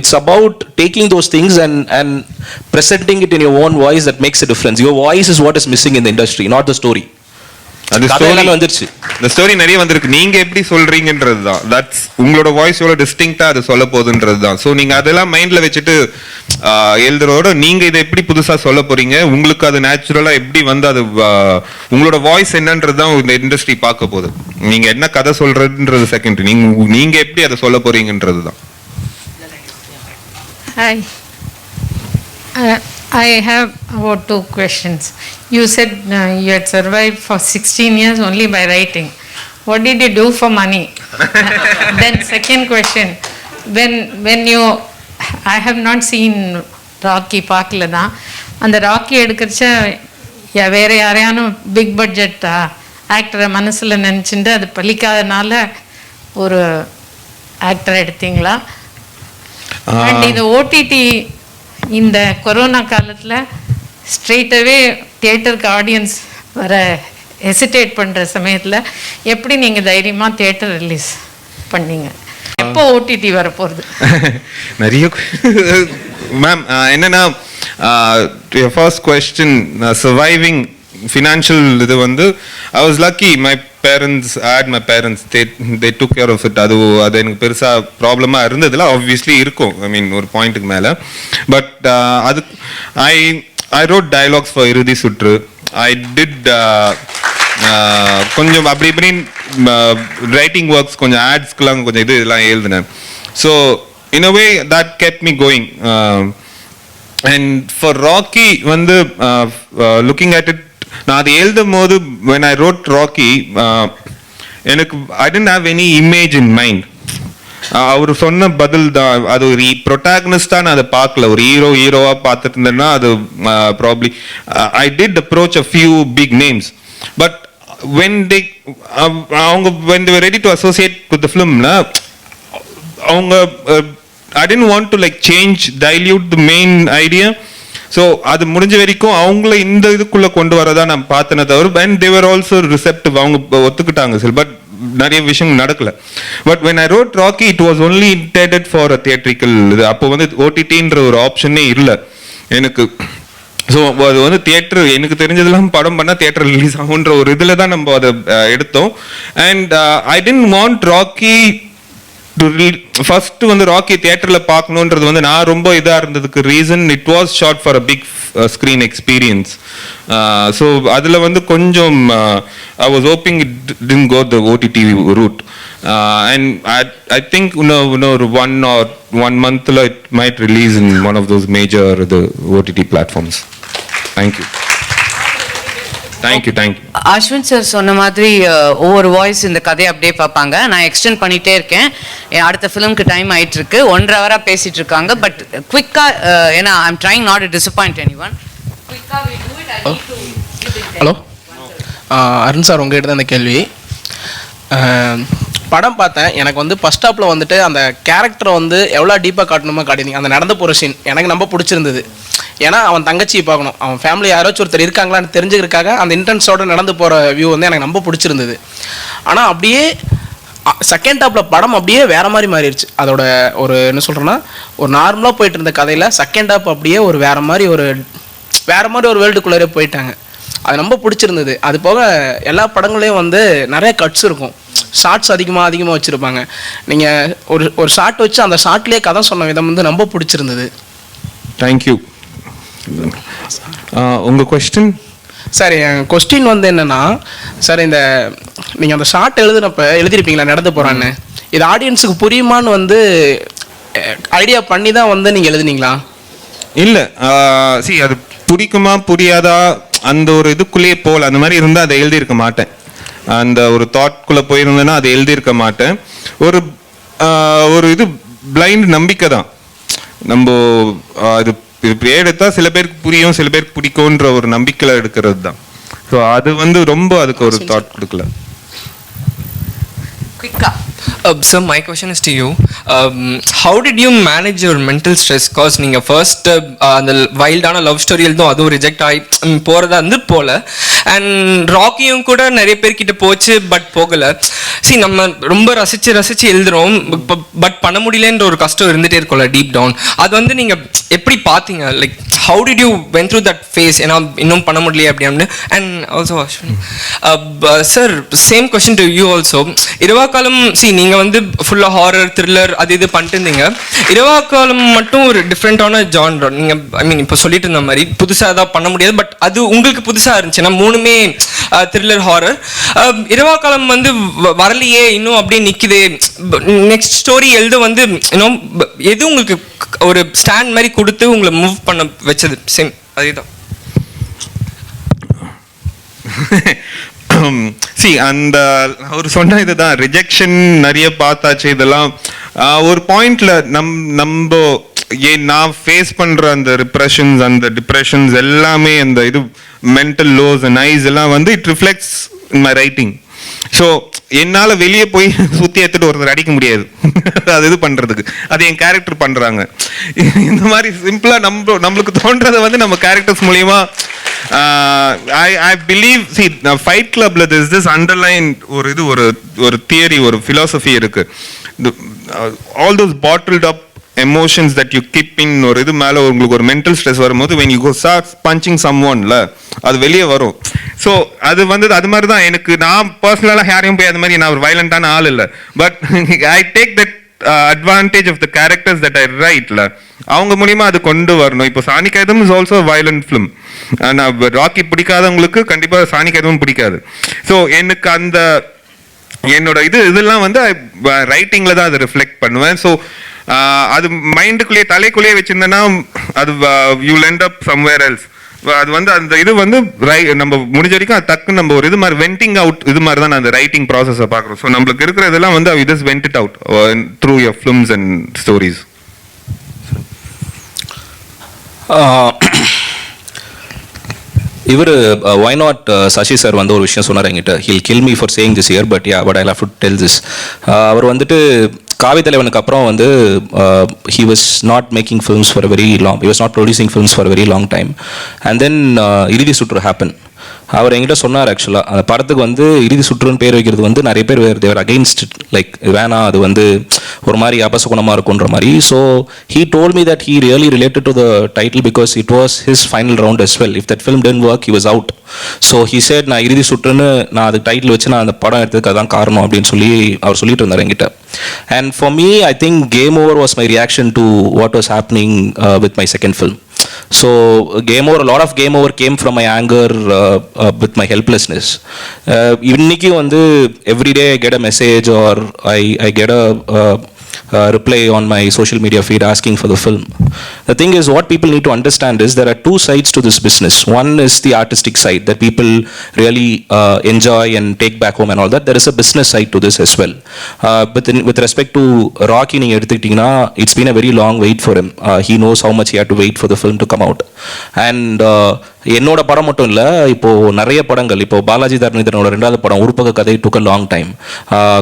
it's about taking those things and presenting it in your own voice that makes a difference. Your voice is what is missing in the industry, not the story. அந்த story வந்துருச்சு, இந்த story நிறைய வந்திருக்கு, நீங்க எப்படி சொல்றீங்கன்றது தான். தட்ஸ் உங்களோட voice எவ்வளோ டிஸ்டிங்க்டா அது சொல்ல போகுதுன்றது தான். ஸோ நீங்க அதெல்லாம் மைண்ட்ல வச்சுட்டு எழுதுறதோட நீங்க இதை எப்படி புதுசா சொல்ல போறீங்க, உங்களுக்கு அது நேச்சுரலா எப்படி வந்து அது உங்களோட வாய்ஸ் என்னன்றது தான் இந்த இண்டஸ்ட்ரி பார்க்க போகுது. நீங்க என்ன கதை சொல்றதுன்றது செகண்டரி, நீங்க எப்படி அதை சொல்ல போறீங்கன்றது தான். Hi, I have about 2 questions. You said you had survived for 16 years only by writing. What did you do for money? Then second question, when you, I have not seen Rocky பார்க்கல தான், அந்த ராக்கி எடுக்கிறச்ச வேறு யாரையானும் big budget ஆக்டரை மனசில் நினச்சிட்டு அது பலிக்காதனால ஒரு ஆக்டரை எடுத்தீங்களா? And இந்த ஓடிடி இந்த கொரோனா காலத்தில் ஸ்ட்ரெயிட்டாகவே தியேட்டருக்கு ஆடியன்ஸ் வர ஹெசிடேட் பண்ணுற சமயத்தில் எப்படி நீங்கள் தைரியமாக தியேட்டர் ரிலீஸ் பண்ணீங்க? எப்போ ஓடிடி வர போகிறது? நிறைய மேம் என்னன்னா, ஃபர்ஸ்ட் கொஸ்டின் சர்வைவிங் ஃபினான்ஷியல் இது வந்து I was lucky. My parents they took care of it. அது எனக்கு பெருசாக ப்ராப்ளமாக இருந்ததில்ல. ஆப்வியஸ்லி இருக்கும், ஐ மீன் ஒரு பாயிண்ட்டுக்கு மேலே. பட் அது ஐ ரோட் டயலாக்ஸ் ஃபார் இறுதி சுற்று. ஐ டிட் கொஞ்சம் அப்படி இப்படின்னு ரைட்டிங் ஒர்க்ஸ், கொஞ்சம் ஆட்ஸ்க்கெலாம் கொஞ்சம் இதெல்லாம் எழுதினேன். So in a way that kept me going. And for Rocky வந்து லுக்கிங் அட் இட், நான் அது எழுதும் போது when I wrote Rocky, எனக்கு I didn't have any image in mind. அவர் சொன்ன பதில் தான், அது ஒரு ப்ரொட்டாகனிஸ்டாக நான் அதை பார்க்கல. ஒரு ஹீரோவாக பார்த்துட்டு இருந்தேன்னா அது probably I did approach a few big names. But அவங்க when they were ready to associate with the film, அவங்க I didn't want to like change, dilute the main idea. So அது முடிஞ்ச வரைக்கும் அவங்கள இந்த இதுக்குள்ளே கொண்டு வரதான் நான் பார்த்தேனே தவிர, அண்ட் தேவர் ஆல்சோ ரிசெப்டிவ், அவங்க ஒத்துக்கிட்டாங்க சார். பட் நிறைய விஷயம் நடக்கல. But when I wrote Rocky, it was only intended for a theatrical இது. அப்போ வந்து ஓடிடின்ற ஒரு ஆப்ஷனே இல்லை எனக்கு. ஸோ அது வந்து தியேட்டர் எனக்கு தெரிஞ்சதெல்லாம் படம் பண்ணால் தியேட்டர் ரிலீஸ் ஆகுன்ற ஒரு இதில் தான் நம்ம அதை எடுத்தோம். And I didn't want Rocky to first வந்து ராக்கி தியேட்டரில் பார்க்கணுன்றது வந்து நான் ரொம்ப இதாக இருந்ததுக்கு reason it was shot for a big screen experience. So அதில் வந்து கொஞ்சம் I was hoping it didn't go the OTT route. And I think ஒரு 1 month it might release in one of those major the OTT platforms. Thank you. Ashwin sir சொன்ன மாதிரி ஒவ்வொரு voice இந்த கதையை அப்படியே பார்ப்பாங்க. நான் எக்ஸ்டெண்ட் பண்ணிகிட்டே இருக்கேன். அடுத்த ஃபிலிம்க்கு டைம் ஆகிட்டு இருக்கு. 1.5 hour பேசிகிட்டு இருக்காங்க. பட் குவிக்காக ஏன்னா I am trying not to disappoint anyone. Hello Arun sir, உங்ககிட்ட தான் இந்த கேள்வி. படம் பார்த்தேன். எனக்கு வந்து ஃபஸ்ட் ஸ்டாப்பில் வந்துட்டு அந்த கேரக்டரை வந்து எவ்வளோ டீப்பாக காட்டணுமோ காட்டினீங்க. அந்த நடந்து போகிற சீன் எனக்கு ரொம்ப பிடிச்சிருந்தது. ஏன்னா அவன் தங்கச்சியை பார்க்கணும், அவன் ஃபேமிலி யாராச்சும் ஒருத்தர் இருக்காங்களான்னு தெரிஞ்சுக்கிறதுக்காக அந்த இன்டென்ஸோட நடந்து போகிற வியூ வந்து எனக்கு ரொம்ப பிடிச்சிருந்தது. ஆனால் அப்படியே செகண்ட் ஹாப்பில் படம் அப்படியே வேறு மாதிரி மாறிடுச்சு. அதோட ஒரு என்ன சொல்கிறேன்னா, ஒரு நார்மலாக போயிட்டு இருந்த கதையில் செகண்ட் ஹாப் அப்படியே ஒரு வேறு மாதிரி ஒரு வேர்ல்டுக்குள்ளே போயிட்டாங்க. அது ரொம்ப பிடிச்சிருந்தது. அது போக எல்லா படங்களையும் வந்து நிறைய கட்ஸ் இருக்கும், ஷார்ட்ஸ் அதிகமாக வச்சுருப்பாங்க. நீங்கள் ஒரு ஷார்ட் வச்சு அந்த ஷார்ட்லேயே கதை சொன்ன விதம் வந்து ரொம்ப பிடிச்சிருந்தது. தேங்க்யூ. உங்கள் கொஸ்டின்? சார், என் கொஸ்டின் வந்து என்னென்னா, சார் இந்த நீங்கள் அந்த ஷார்ட் எழுதிருப்பீங்களா நடந்து போகிறான்னு, இது ஆடியன்ஸுக்கு புரியுமான்னு வந்து ஐடியா பண்ணி தான் வந்து நீங்கள் எழுதுனீங்களா? இல்லை, அது பிடிக்குமா புரியாதா அந்த ஒரு இதுக்குள்ளேயே போகல. அந்த மாதிரி இருந்தால் அதை எழுதியிருக்க மாட்டேன். அந்த ஒரு தாட்குள்ளே போயிருந்தேன்னா அதை எழுதியிருக்க மாட்டேன். ஒரு இது பிளைண்ட் நம்பிக்கை தான். நம்ம அது எடுத்தா சில பேருக்கு புரியும், சில பேருக்கு பிடிக்கும்ன்ற ஒரு நம்பிக்கையில் எடுக்கிறது தான். ஸோ அது வந்து ரொம்ப அதுக்கு ஒரு தாட் கொடுக்கல. Sir, my question is to you. How did you manage your mental stress? Because நீங்கள் ஃபர்ஸ்ட் அந்த வைல்டான லவ் ஸ்டோரி எழுதும், அதுவும் ரிஜெக்ட் ஆகி போகிறதா இருந்து போகல. அண்ட் ராக்கியும் கூட நிறைய பேர்கிட்ட போச்சு, பட் போகலை. நம்ம ரொம்ப ரசித்து எழுதுகிறோம், பட் பண்ண முடியலன்ற ஒரு கஷ்டம் இருந்துகிட்டே இருக்கும்ல டீப் டவுன். அது வந்து நீங்கள் எப்படி பார்த்தீங்க? Like how did you went through that phase? ஏன்னா இன்னும் பண்ண முடியலையே அப்படின்னு. And also Ashwin sir, same question to you also. Iravaa Kaalam நீங்கள் வந்து ஃபுல்லாக ஹாரர் த்ரில்லர் அது இது பண்ணிட்டு இருந்தீங்க. இரவா காலம் மட்டும் ஒரு டிஃப்ரெண்ட்டான ஜான்ரா. நீங்கள் ஐ மீன் இப்போ சொல்லிட்டு இருந்த மாதிரி புதுசாக தான் பண்ண முடியாது, பட் அது உங்களுக்கு புதுசாக இருந்துச்சு. ஏன்னா 3மே த்ரில்லர் ஹாரர். இரவா காலம் வந்து வரலையே, இன்னும் அப்படியே நிற்குது. நெக்ஸ்ட் ஸ்டோரி எழுத வந்து இன்னும் எது உங்களுக்கு ஒரு ஸ்டாண்ட் மாதிரி கொடுத்து உங்களை மூவ் பண்ண வச்சது? சேம் அதேதான். அந்த அவர் சொன்ன இதுதான், ரிஜெக்ஷன் நிறைய பார்த்தாச்சு. இதெல்லாம் ஒரு பாயிண்ட்ல நம்ம நான் ஃபேஸ் பண்ற அந்த ரிப்ரெஷன்ஸ், அந்த டிப்ரெஷன்ஸ் எல்லாமே, அந்த இது மென்டல் லோஸ் அண்ட் ஐஸ் எல்லாம் வந்து it reflects in my writing. So என்னால் வெளியே போய் சுற்றி எடுத்துட்டு ஒருத்தர் அடிக்க முடியாது அது இது பண்ணுறதுக்கு. அது என் கேரக்டர் பண்ணுறாங்க. இந்த மாதிரி சிம்பிளாக நம்மளுக்கு தோன்றதை வந்து நம்ம கேரக்டர்ஸ் மூலியமா I believe, see, Fight Clubல this underline ஒரு தியரி, ஒரு philosophy இருக்கு. All those bottled up emotions that you keep in, ஒரு இது மேலே உங்களுக்கு ஒரு மென்டல் ஸ்ட்ரெஸ் வரும்போது when you go start punching someone-ல அது வெளியே வரும். ஸோ அது வந்து அது மாதிரி தான் எனக்கு. நான் பர்சனலாக யாரையும் போய் அது மாதிரி நான் ஒரு வயலண்டான ஆள் இல்லை. But I take that advantage of the characters that I write. அவங்க மூலியமா அது கொண்டு வரணும். இப்போ Saani Kaayidham is also violent film. Rocky பிடிக்காதவங்களுக்கு கண்டிப்பாக சாணிக்காயுதமும் பிடிக்காது. ஸோ எனக்கு அந்த என்னோட இதெல்லாம் வந்து ரைட்டிங்கில் தான் அதை ரிஃப்ளெக்ட் பண்ணுவேன். ஸோ அது மைண்டுக்குள்ளேயே தலைக்குள்ளேயே வச்சிருந்தேன்னா அது you end up somewhere else. அது வந்து அந்த இது வந்து நம்ம முடிஞ்ச வரைக்கும் அது டக்கு நம்ம ஒரு இது மாதிரி வெண்டிங் அவுட் இது மாதிரி தான் அந்த ரைட்டிங் ப்ராசஸை பார்க்குறோம். ஸோ நம்மளுக்கு இருக்கிற இதெல்லாம் வந்து we just went it out through your films and stories. இவர் why not சசி சார் வந்து ஒரு விஷயம் சொன்னார் என்கிட்ட. he'll kill me for saying this here, but yeah, but I'll have to tell this. அவர் வந்துட்டு காவி தலைவனுக்கு அப்புறம் வந்து he was not making films for a very long, he was not producing films for a very long time, and then இறுதி சுற்று happened. அவர் என்கிட்ட சொன்னார் ஆக்சுவலாக அந்த படத்துக்கு வந்து இறுதி சுற்றுன்னு பேர் வைக்கிறது வந்து நிறைய பேர் தேவர் அகெயின்ஸ்ட் லைக் வேணாம் அது வந்து ஒரு மாதிரி அபசகுணமாக இருக்குன்ற மாதிரி. So he told me that he really related to the title because it was his final round as well. If that film didn't work, he was out. So he said நான் இறுதி சுற்றுன்னு நான் அது டைட்டில் வச்சு நான் அந்த படம் எடுத்ததுக்கு அதான் காரணம் அப்படின்னு சொல்லி அவர் சொல்லிட்டு இருந்தார் என்கிட்ட. And for me, I think Game Over was my reaction to what was happening with my second film. So Game Over, a lot of Game Over came from my anger with my helplessness. Inniki vandu every day I get a message or I get a reply on my social media feed asking for the film. The thing is, what people need to understand is there are two sides to this business. One is the artistic side that people really enjoy and take back home and all that. There is a business side to this as well. But with respect to Rocky, நீங்க எடுத்துக்கிட்டீங்கன்னா it's been a very long wait for him. He knows how much he had to wait for the film to come out. And என்னோட படம் மட்டும் இல்லை, இப்போ நிறைய படங்கள், இப்போ பாலாஜி தரணிதரனோட 2வது படம் உருப்பக கதை took a long time.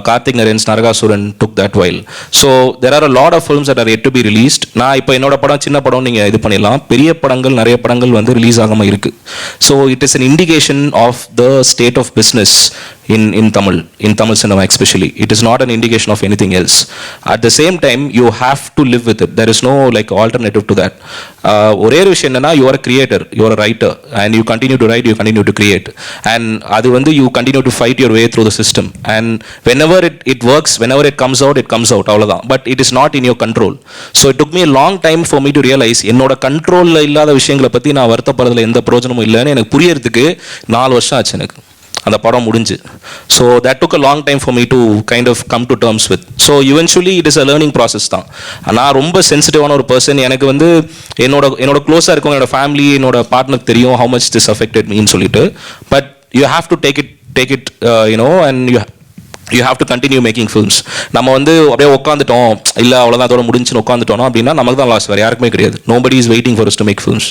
Karthik Narens Narakasuran took that while. So there are a lot of films that are yet to be released. நான் இப்போ என்னோட படம் சின்ன படம் நீங்கள் இது பண்ணிடலாம், பெரிய படங்கள் நிறைய படங்கள் வந்து ரிலீஸ் ஆகாமல் இருக்கு. So it is an indication of the state of business in Tamil cinema especially. It is not an indication of anything else. At the same time, you have to live with it. There is no like alternative to that. ஒரே ஒரு விஷயம் என்னன்னா, you are a creator, you are a writer, and you continue to write, you continue to create, and அது வந்து you continue to fight your way through the system, and whenever it works, whenever it comes out அவ்வளவுதான். But it is not in your control. So it took me a long time for me to realize என்னோட கண்ட்ரோல்ல இல்லாத விஷயங்களை பத்தி நான் வருத்தப்படுறதுல எந்த பிரயோஜனமும் இல்லைன்னு எனக்கு புரியறதுக்கு 4 வருஷம் ஆச்சு எனக்கு அந்த படம் முடிஞ்சு. So that took a long time for me to kind of come to terms with. So eventually it is a learning process தான். நான் ரொம்ப சென்சிட்டிவான ஒரு பர்சன். எனக்கு வந்து என்னோட க்ளோஸாக இருக்கும் என்னோட ஃபேமிலி, என்னோட பார்ட்னருக்கு தெரியும் ஹவு மச் திஸ் அஃபெக்டட் மீன்னு சொல்லிட்டு. But you have to take it you know and you have to continue making films. நம்ம வந்து அப்படியே உட்காந்துட்டோம், இல்லை அவ்வளோதான் அதோட முடிஞ்சுன்னு உட்காந்துட்டோம் அப்படின்னா நமக்கு தான் லாஸ், வேறு யாருக்குமே கிடையாது. Nobody is waiting for us to make films.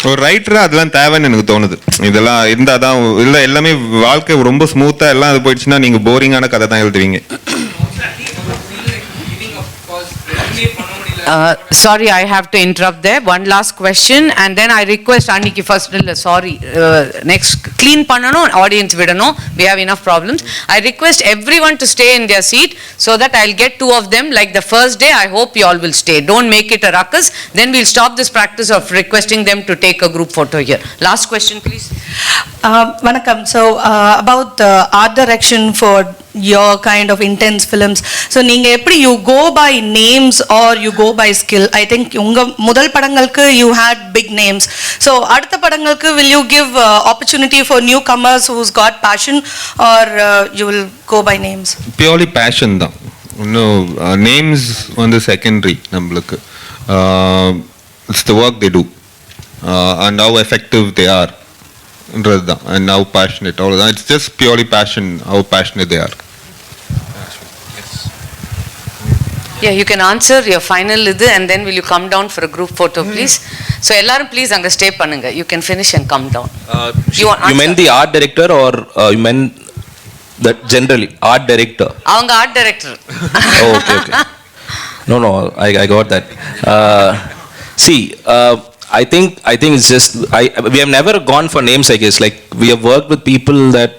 ஒரு ரைட்டராக அதெல்லாம் தேவைன்னு எனக்கு தோணுது. இதெல்லாம் இருந்தால் தான் இல்லை, எல்லாமே வாழ்க்கை ரொம்ப ஸ்மூத்தாக எல்லாம் அது போயிடுச்சுன்னா நீங்கள் போரிங்கான கதை தான் எழுதுவீங்க. Sorry, I have to interrupt there. One last question, and then I request Aniki first. Sorry, next clean pannanom, audience vidanom. We have enough problems. I request everyone to stay in their seat so that I'll get 2 of them. Like the first day, I hope you all will stay. Don't make it a ruckus. Then we'll stop this practice of requesting them to take a group photo here. Last question, please. Vanakkam. So about art direction for your kind of intense films. So நீங்க எப்படி you go by names or you go by skill? I think உங்க முதல் படங்களுக்கு you had big names. So அடுத்த படங்களுக்கு will you give opportunity for newcomers who's got passion or you will go by names? Purely passion தான். இன்னும் names வந்து secondary நம்மளுக்கு. It's the work they do and how effective they are. And how passionate, all of that. It's just purely passion, how passionate they are. Yeah, you can answer your final idu and then will you come down for a group photo, please? So ellarum please anga stay pannunga. You can finish and come down. You meant the art director or you meant that generally art director? Avanga art director. Oh, okay. No, I got that. See, I think it's just we have never gone for names, I guess. Like we have worked with people that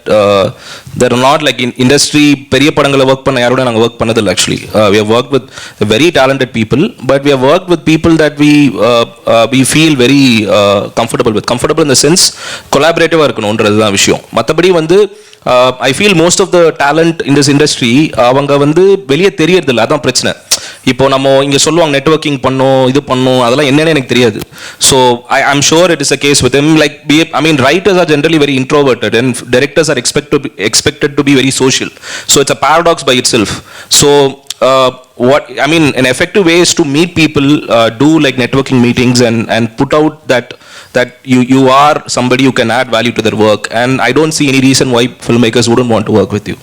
are not like in industry பெரிய படங்கள work பண்ண யாரோட நாங்க work பண்ணதில்லை actually. We have worked with very talented people, but we have worked with people that we feel very comfortable in the sense collaborative இருக்கணும்ன்றது தான் விஷயம். மற்றபடி வந்து I feel most of the talent in this industry அவங்க வந்து வெளியே தெரியறதில்லை, அதான் பிரச்சனை. இப்போ நம்ம இங்கே சொல்லுவாங்க நெட்வொர்க்கிங் பண்ணோம், இது பண்ணோம், அதெல்லாம் என்னன்னு எனக்கு தெரியாது. So I'm sure it is a case with him. Like writers are generally very introverted and directors are expected to be very social. So it's a paradox by itself. So an effective way is to meet people, do like networking meetings and put out that you are somebody who can add value to their work, and I don't see any reason why filmmakers wouldn't want to work with you.